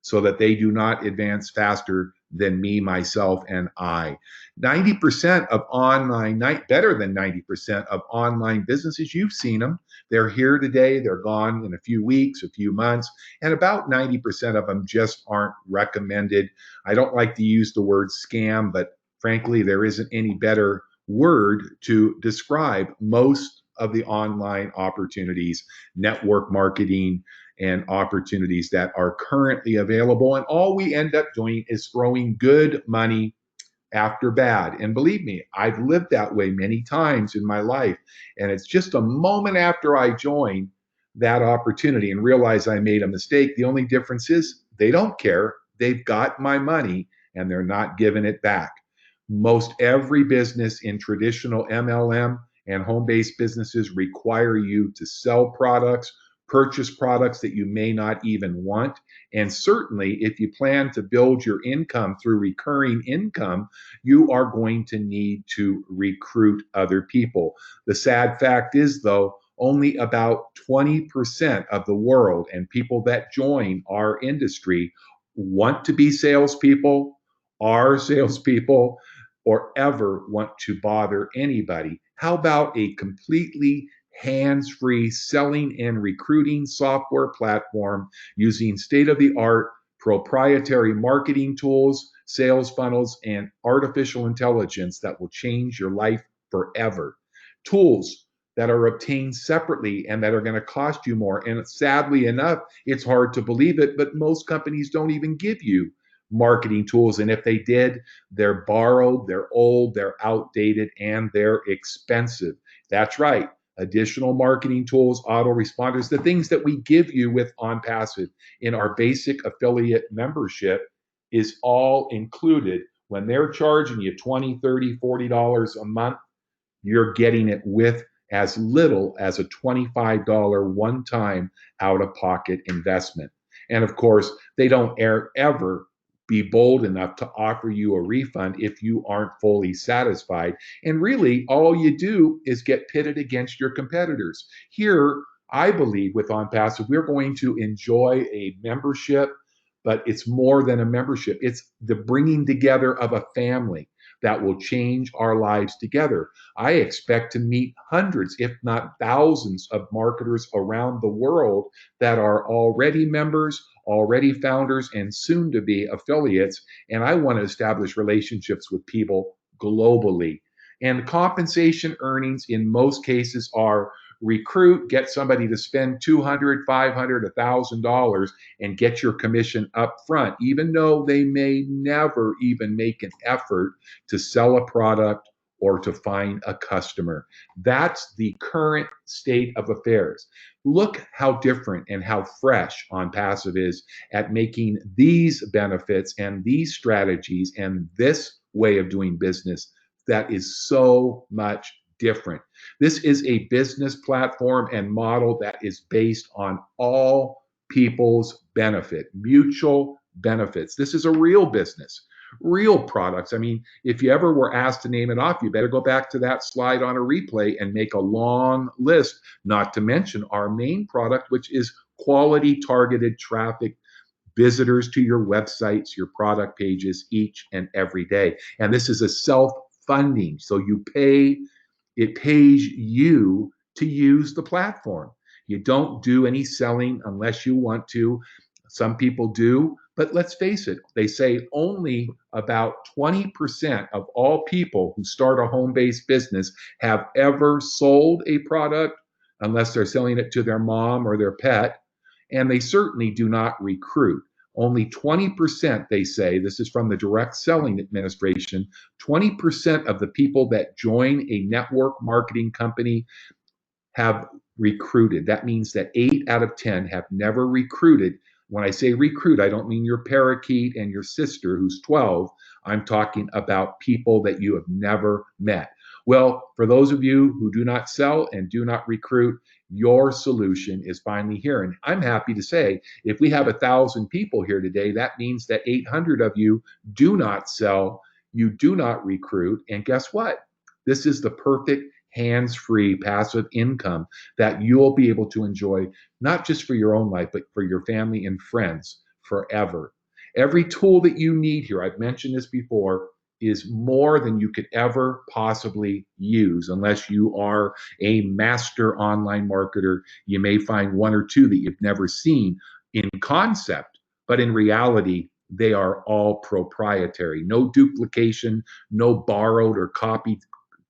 so that they do not advance faster than me, myself, and I. 90% of online, better than 90% of online businesses, you've seen them. They're here today, they're gone in a few weeks, a few months, and about 90% of them just aren't recommended. I don't like to use the word scam, but frankly, there isn't any better word to describe most of the online opportunities, network marketing, and opportunities that are currently available. And all we end up doing is throwing good money after bad. And believe me, I've lived that way many times in my life. And it's just a moment after I join that opportunity and realize I made a mistake. The only difference is they don't care. They've got my money and they're not giving it back. Most every business in traditional MLM and home-based businesses require you to sell products, purchase products that you may not even want. And certainly, if you plan to build your income through recurring income, you are going to need to recruit other people. The sad fact is, though, only about 20% of the world and people that join our industry want to be salespeople, are salespeople, or ever want to bother anybody. How about a completely hands-free selling and recruiting software platform using state-of-the-art proprietary marketing tools, sales funnels, and artificial intelligence that will change your life forever? Tools that are obtained separately and that are going to cost you more. And sadly enough, it's hard to believe it, but most companies don't even give you marketing tools. And if they did, they're borrowed, they're old, they're outdated, and they're expensive. That's right. Additional marketing tools, autoresponders, the things that we give you with Onpassive in our basic affiliate membership is all included. When they're charging you $20, $30, $40 a month, you're getting it with as little as a $25 one-time out-of-pocket investment. And of course, they don't ever be bold enough to offer you a refund if you aren't fully satisfied. And really, all you do is get pitted against your competitors. Here, I believe with Onpassive, we're going to enjoy a membership, but it's more than a membership. It's the bringing together of a family that will change our lives together. I expect to meet hundreds, if not thousands, of marketers around the world that are already members, already founders, and soon to be affiliates. And I want to establish relationships with people globally. And compensation earnings in most cases are recruit, get somebody to spend $200, $500, $1,000 and get your commission up front, even though they may never even make an effort to sell a product or to find a customer. That's the current state of affairs. Look how different and how fresh Onpassive is at making these benefits and these strategies and this way of doing business that is so much different. This is a business platform and model that is based on all people's benefit, mutual benefits. This is a real business, real products. I mean, if you ever were asked to name it off, you better go back to that slide on a replay and make a long list, not to mention our main product, which is quality targeted traffic, visitors to your websites, your product pages each and every day. And this is a self-funding. So it pays you to use the platform. You don't do any selling unless you want to. Some people do, but let's face it, they say only about 20% of all people who start a home-based business have ever sold a product unless they're selling it to their mom or their pet, and they certainly do not recruit. Only 20%, they say, this is from the Direct Selling Administration, 20% of the people that join a network marketing company have recruited. That means that 8 out of 10 have never recruited. When I say recruit, I don't mean your parakeet and your sister who's 12. I'm talking about people that you have never met. Well, for those of you who do not sell and do not recruit, your solution is finally here. And I'm happy to say, if we have 1,000 people here today, that means that 800 of you do not sell, you do not recruit. And guess what? This is the perfect hands-free passive income that you'll be able to enjoy, not just for your own life, but for your family and friends forever. Every tool that you need here, I've mentioned this before, is more than you could ever possibly use unless you are a master online marketer. You may find one or two that you've never seen in concept, but in reality, they are all proprietary. No duplication, no borrowed or copied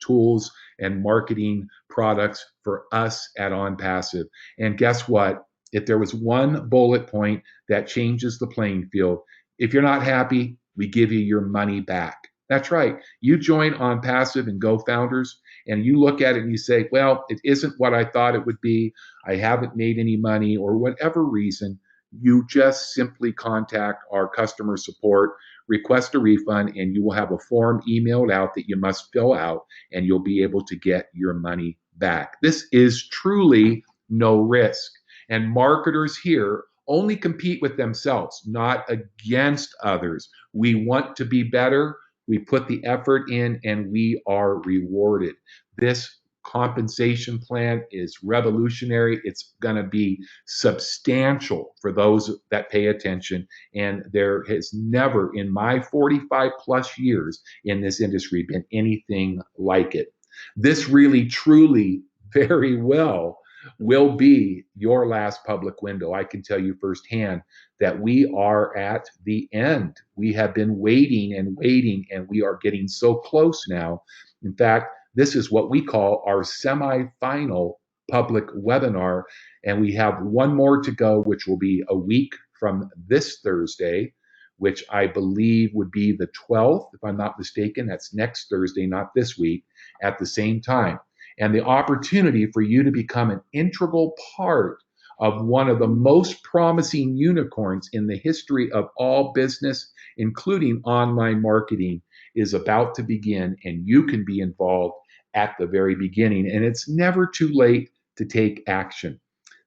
tools and marketing products for us at Onpassive. And guess what? If there was one bullet point that changes the playing field, if you're not happy, we give you your money back. That's right. You join Onpassive and GoFounders, and you look at it and you say, well, it isn't what I thought it would be. I haven't made any money, or whatever reason. You just simply contact our customer support, request a refund, and you will have a form emailed out that you must fill out, and you'll be able to get your money back. This is truly no risk. And marketers here only compete with themselves, not against others. We want to be better. We put the effort in and we are rewarded. This compensation plan is revolutionary. It's going to be substantial for those that pay attention. And there has never, in my 45 plus years in this industry, been anything like it. This really, truly, very well will be your last public window. I can tell you firsthand that we are at the end. We have been waiting and waiting, and we are getting so close now. In fact, this is what we call our semi-final public webinar, and we have one more to go, which will be a week from this Thursday, which I believe would be the 12th, if I'm not mistaken. That's next Thursday, not this week, at the same time. And the opportunity for you to become an integral part of one of the most promising unicorns in the history of all business, including online marketing, is about to begin, and you can be involved at the very beginning. And it's never too late to take action.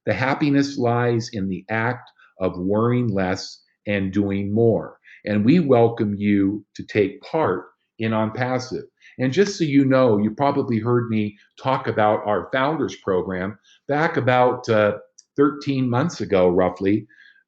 The happiness lies in the act of worrying less and doing more. And we welcome you to take part in Onpassive. And just so you know, you probably heard me talk about our founders program back about 13 months ago, roughly.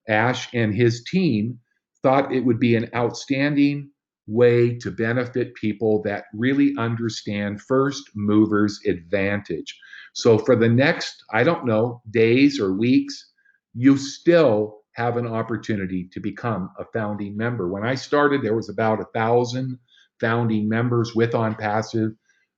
Ash and his team thought it would be an outstanding way to benefit people that really understand first movers advantage. So for the next, I don't know, days or weeks, you still have an opportunity to become a founding member. When I started, there was about 1,000 founding members with Onpassive,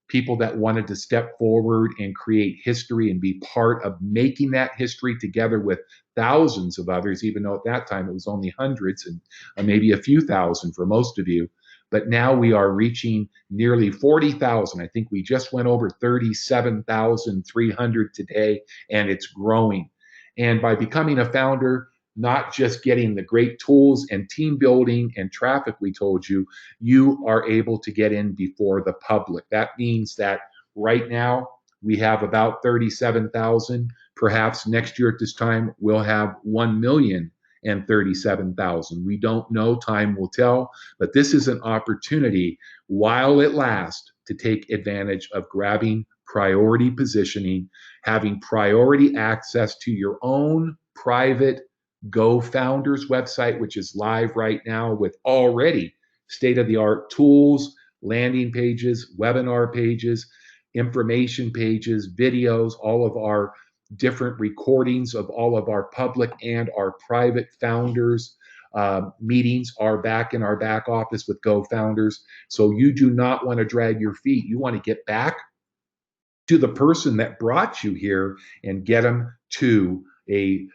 people that wanted to step forward and create history and be part of making that history together with thousands of others, even though at that time it was only hundreds and maybe a few thousand for most of you. But now we are reaching nearly 40,000. I think we just went over 37,300 today, and it's growing. And by becoming a founder, not just getting the great tools and team building and traffic we told you, you are able to get in before the public. That means that right now we have about 37,000. Perhaps next year at this time, we'll have 1,037,000. We don't know, time will tell, but this is an opportunity while it lasts to take advantage of grabbing priority positioning, having priority access to your own private GoFounders website, which is live right now with already state-of-the-art tools, landing pages, webinar pages, information pages, videos, all of our different recordings of all of our public and our private founders. Meetings are back in our back office with GoFounders. So you do not want to drag your feet. You want to get back to the person that brought you here and get them to a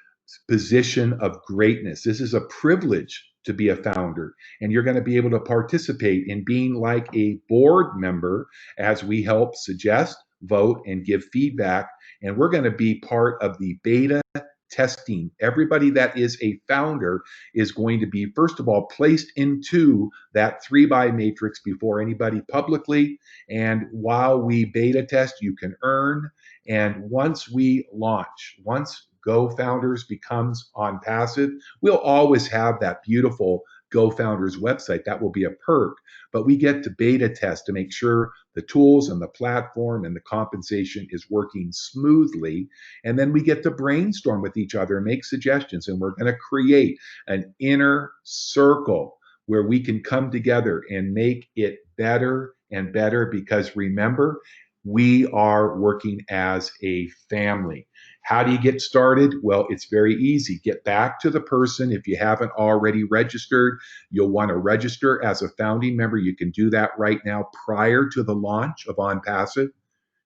position of greatness. This is a privilege to be a founder, and you're going to be able to participate in being like a board member as we help suggest, vote, and give feedback. And we're going to be part of the beta testing. Everybody that is a founder is going to be, first of all, placed into that 3-by matrix before anybody publicly. And while we beta test, you can earn. And once we launch, once GoFounders becomes Onpassive, we'll always have that beautiful GoFounders website. That will be a perk. But we get to beta test to make sure the tools and the platform and the compensation is working smoothly. And then we get to brainstorm with each other and make suggestions. And we're going to create an inner circle where we can come together and make it better and better, because remember, we are working as a family. How do you get started? Well, it's very easy. Get back to the person. If you haven't already registered, you'll want to register as a founding member. You can do that right now prior to the launch of Onpassive.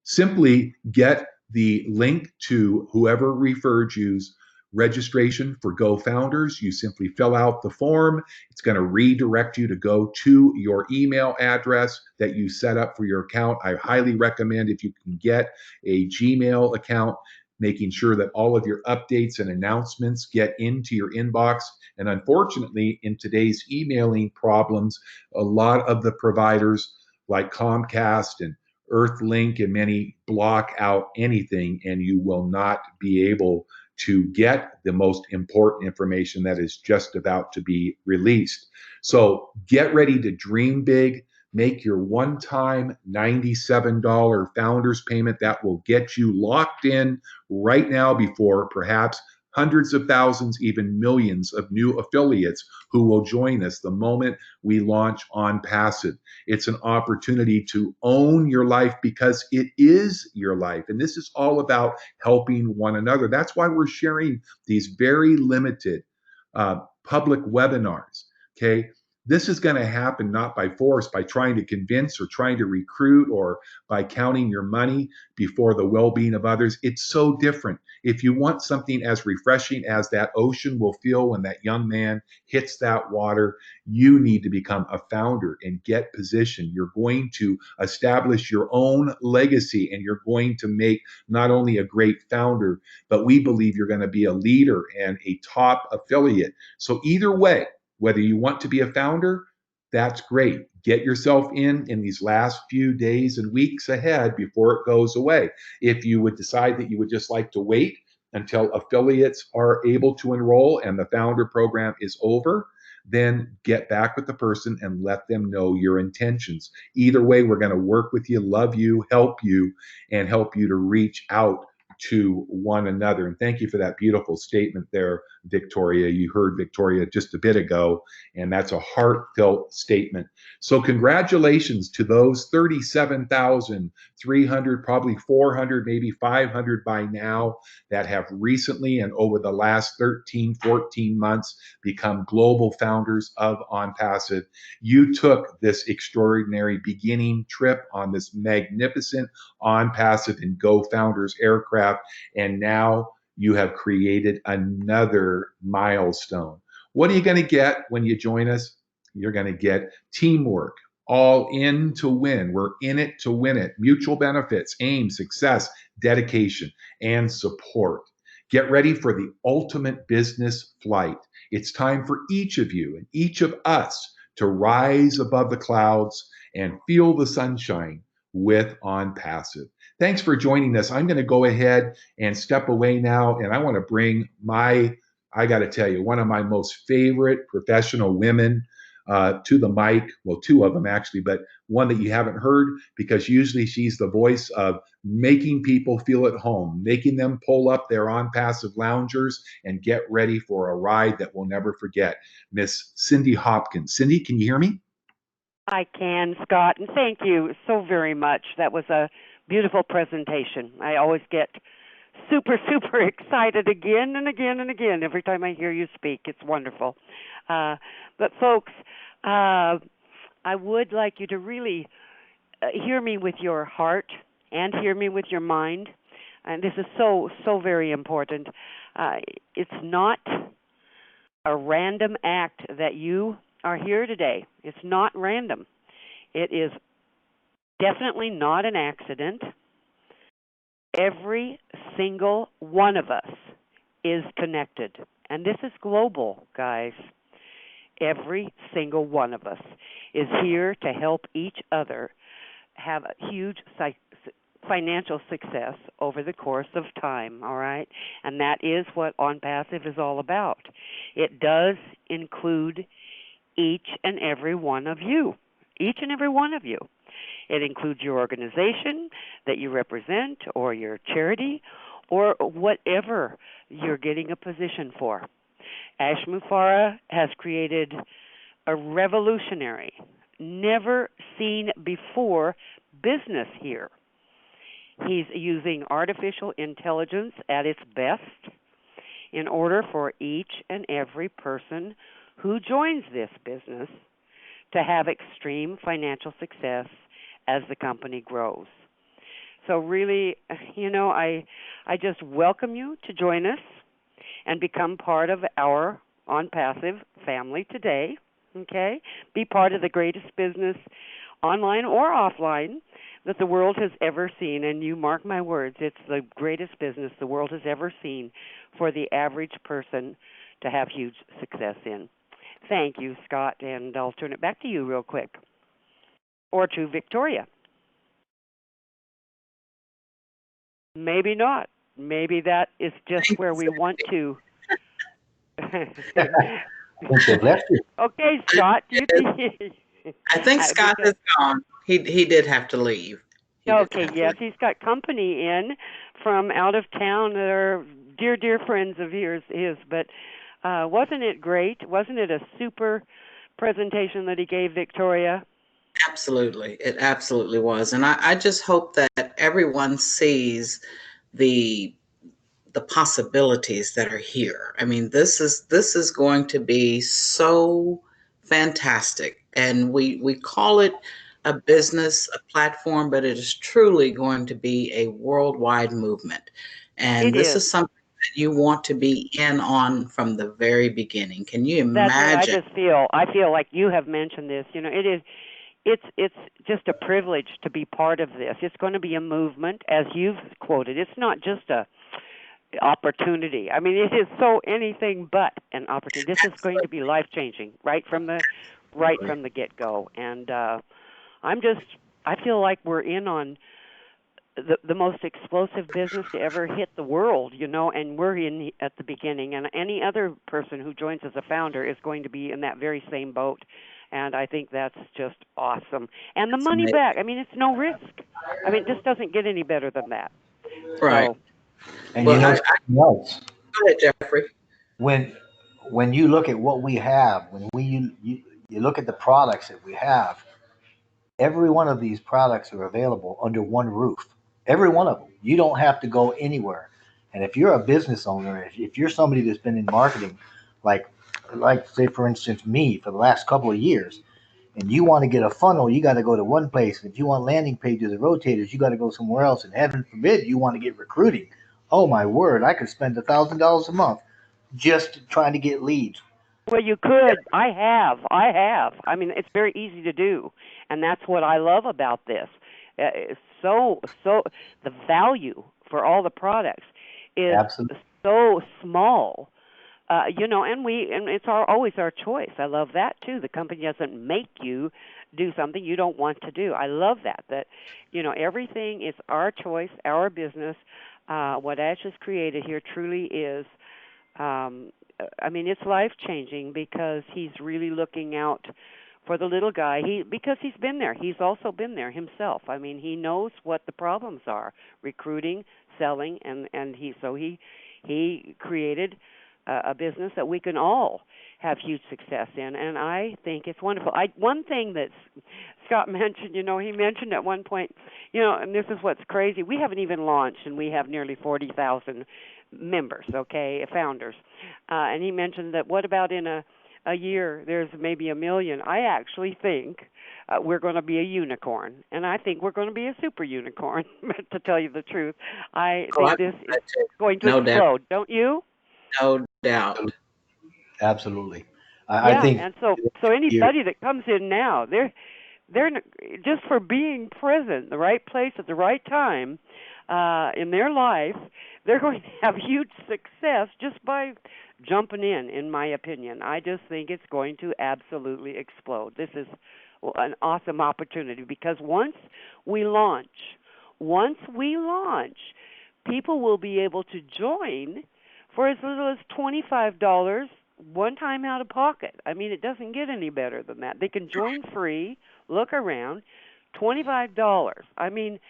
Simply get the link to whoever referred you's registration for GoFounders. You simply fill out the form. It's going to redirect you to go to your email address that you set up for your account. I highly recommend, if you can get a Gmail account, making sure that all of your updates and announcements get into your inbox. And unfortunately, in today's emailing problems, a lot of the providers like Comcast and Earthlink and many block out anything, and you will not be able to get the most important information that is just about to be released. So get ready to dream big. Make your one-time $97 founders payment that will get you locked in right now before perhaps hundreds of thousands, even millions of new affiliates who will join us the moment we launch Onpassive. It's an opportunity to own your life because it is your life. And this is all about helping one another. That's why we're sharing these very limited public webinars. Okay. This is going to happen not by force, by trying to convince or trying to recruit or by counting your money before the well-being of others. It's so different. If you want something as refreshing as that ocean will feel when that young man hits that water, you need to become a founder and get positioned. You're going to establish your own legacy, and you're going to make not only a great founder, but we believe you're going to be a leader and a top affiliate. So either way, whether you want to be a founder, that's great. Get yourself in these last few days and weeks ahead before it goes away. If you would decide that you would just like to wait until affiliates are able to enroll and the founder program is over, then get back with the person and let them know your intentions. Either way, we're going to work with you, love you, and help you to reach out to one another. And thank you for that beautiful statement there, Victoria. You heard Victoria just a bit ago, and that's a heartfelt statement. So congratulations to those 37,300, probably 400, maybe 500 by now that have recently and over the last 13, 14 months become global founders of Onpassive. You took this extraordinary beginning trip on this magnificent Onpassive and GoFounders aircraft, and now you have created another milestone. What are you going to get when you join us? You're going to get teamwork, all in to win. We're in it to win it. Mutual benefits, aim, success, dedication, and support. Get ready for the ultimate business flight. It's time for each of you and each of us to rise above the clouds and feel the sunshine with Onpassive. Thanks for joining us. I'm going to go ahead and step away now, and I want to bring I got to tell you, one of my most favorite professional women to the mic. Well, two of them actually, but one that you haven't heard because usually she's the voice of making people feel at home, making them pull up their Onpassive loungers and get ready for a ride that we'll never forget. Miss Cindy Hopkins. Cindy, can you hear me? I can, Scott, and thank you so very much. That was a beautiful presentation. I always get super, super excited again and again and again every time I hear you speak. It's wonderful. But folks, I would like you to really hear me with your heart and hear me with your mind. And this is so, so very important. It's not a random act that you are here today. It's not random. It is definitely not an accident. Every single one of us is connected. And this is global, guys. Every single one of us is here to help each other have a huge financial success over the course of time, all right? And that is what Onpassive is all about. It does include each and every one of you. Each and every one of you. It includes your organization that you represent or your charity or whatever you're getting a position for. Ash Mufareh has created a revolutionary, never seen before business here. He's using artificial intelligence at its best in order for each and every person who joins this business to have extreme financial success as the company grows. So really, I just welcome you to join us and become part of our Onpassive family today, okay? Be part of the greatest business, online or offline, that the world has ever seen. And you mark my words, it's the greatest business the world has ever seen for the average person to have huge success in. Thank you, Scott, and I'll turn it back to you real quick. Or to Victoria. Maybe not. maybe that is just where we want to. I think they've left you. Okay, Scott, you I think Scott because, is gone. He did have to leave. He did okay, have to yes, leave. he's got company in from out of town that are dear friends of his. But wasn't it great? Wasn't it a super presentation that he gave, Victoria? Absolutely. It absolutely was. And I just hope that everyone sees the possibilities that are here. I mean, this is going to be so fantastic. And we call it a business, a platform, but it is truly going to be a worldwide movement. And It this is. is something that you want to be in on from the very beginning. Can you That's what I imagine? just feel. I feel like you have mentioned this. You know, it is. It's just a privilege to be part of this. It's going to be a movement, as you've quoted. It's not just a opportunity. I mean, it is so anything but an opportunity. This is going to be life changing right from the get go. And I feel like we're in on the most explosive business to ever hit the world, you know, and we're in at the beginning. And any other person who joins as a founder is going to be in that very same boat. And I think that's just awesome. And the money back, I mean, it's no risk. I mean, it just doesn't get any better than that. Right. So, And Well, you know something else? go ahead, Jeffrey. When you look at what we have, you look at the products that we have, every one of these products are available under one roof. Every one of them. You don't have to go anywhere. And if you're a business owner, if you're somebody that's been in marketing, like say for instance me for the last couple of years, and you want to get a funnel, you got to go to one place. If you want landing pages and rotators, you got to go somewhere else. And heaven forbid you want to get recruiting. Oh my word, I could spend $1,000 a month just trying to get leads. well, you could. I have. I mean, it's very easy to do, and that's what I love about this. It's so the value for all the products is Absolutely. so small. You know, and it's always our choice. I love that too. The company doesn't make you do something you don't want to do. I love that you know, everything is our choice, our business. What Ash has created here truly is I mean, it's life changing because he's really looking out for the little guy. Because he's been there. He's also been there himself. I mean, he knows what the problems are: recruiting, selling, and he created a business that we can all have huge success in. And I think it's wonderful. One thing that Scott mentioned, you know, he mentioned at one point, you know, and this is what's crazy. We haven't even launched, and we have nearly 40,000 members, okay, founders. And he mentioned that what about in a year there's maybe 1 million. I actually think we're going to be a unicorn, and I think we're going to be a super unicorn, to tell you the truth. I think this is going to explode, don't you? No doubt. Absolutely. I Yeah, think and so anybody that comes in now, they're just for being present, the right place at the right time in their life, they're going to have huge success just by jumping in my opinion. I just think it's going to absolutely explode. This is an awesome opportunity because once we launch, people will be able to join for as little as $25 one time out of pocket. I mean, it doesn't get any better than that. They can join free, look around, $25. I mean,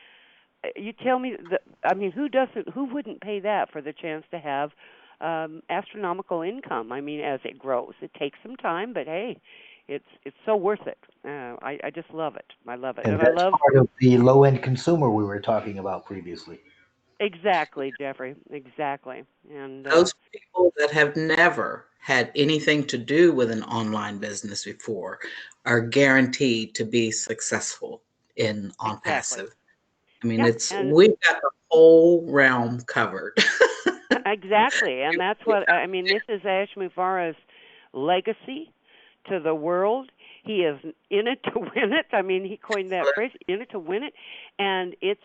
you tell me I mean, who wouldn't pay that for the chance to have astronomical income? I mean, as it grows. It takes some time, but hey, it's so worth it. I just love it. I love it. and And I that's love part of the low end consumer we were talking about previously. exactly, Jeffrey. Exactly. And Those people that have never had anything to do with an online business before are guaranteed to be successful in exactly. Onpassive. I mean, Yeah, and we've got the whole realm covered. exactly. And that's what I mean. This is Ash Mufara's legacy to the world. He is in it to win it. I mean, he coined that phrase, in it to win it. And it's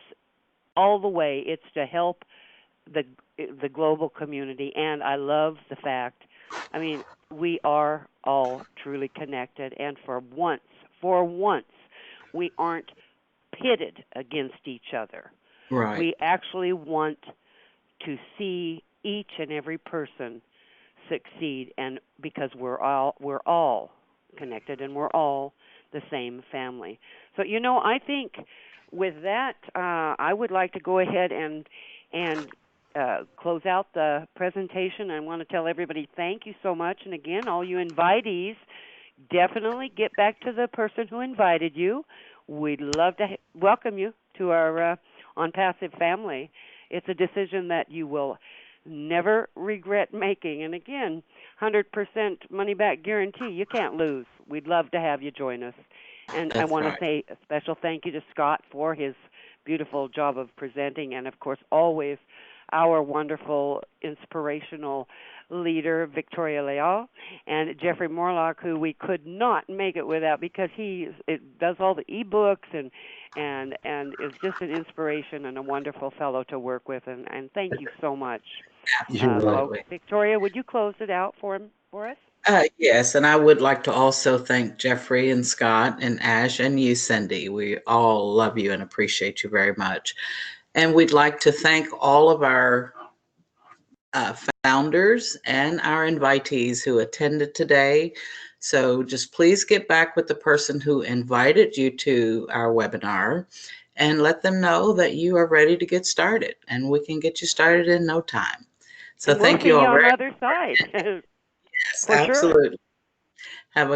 all the way. It's to help the global community. And I love the fact, I mean, we are all truly connected. And for once, we aren't pitted against each other. Right. We actually want to see each and every person succeed, and because we're all connected and we're all the same family. So I think with that, I would like to go ahead and close out the presentation. I want to tell everybody thank you so much, and again, all you invitees, definitely get back to the person who invited you. We'd love to welcome you to our Onpassive family. It's a decision that you will never regret making. And again, 100% money back guarantee. You can't lose. We'd love to have you join us. And I want to say a special thank you to Scott for his beautiful job of presenting, and of course, always our wonderful, inspirational leader, Victoria Leal, and Jeffrey Morlock, who we could not make it without because he does all the e-books and is just an inspiration and a wonderful fellow to work with. And thank you so much, folks. Victoria, would you close it out for us? Yes, and I would like to also thank Jeffrey and Scott and Ash and you, Cindy. We all love you and appreciate you very much. And we'd like to thank all of our founders and our invitees who attended today. So just please get back with the person who invited you to our webinar and let them know that you are ready to get started, and we can get you started in no time. So and thank you all on very the other side. Yes, For absolutely. Sure. Have a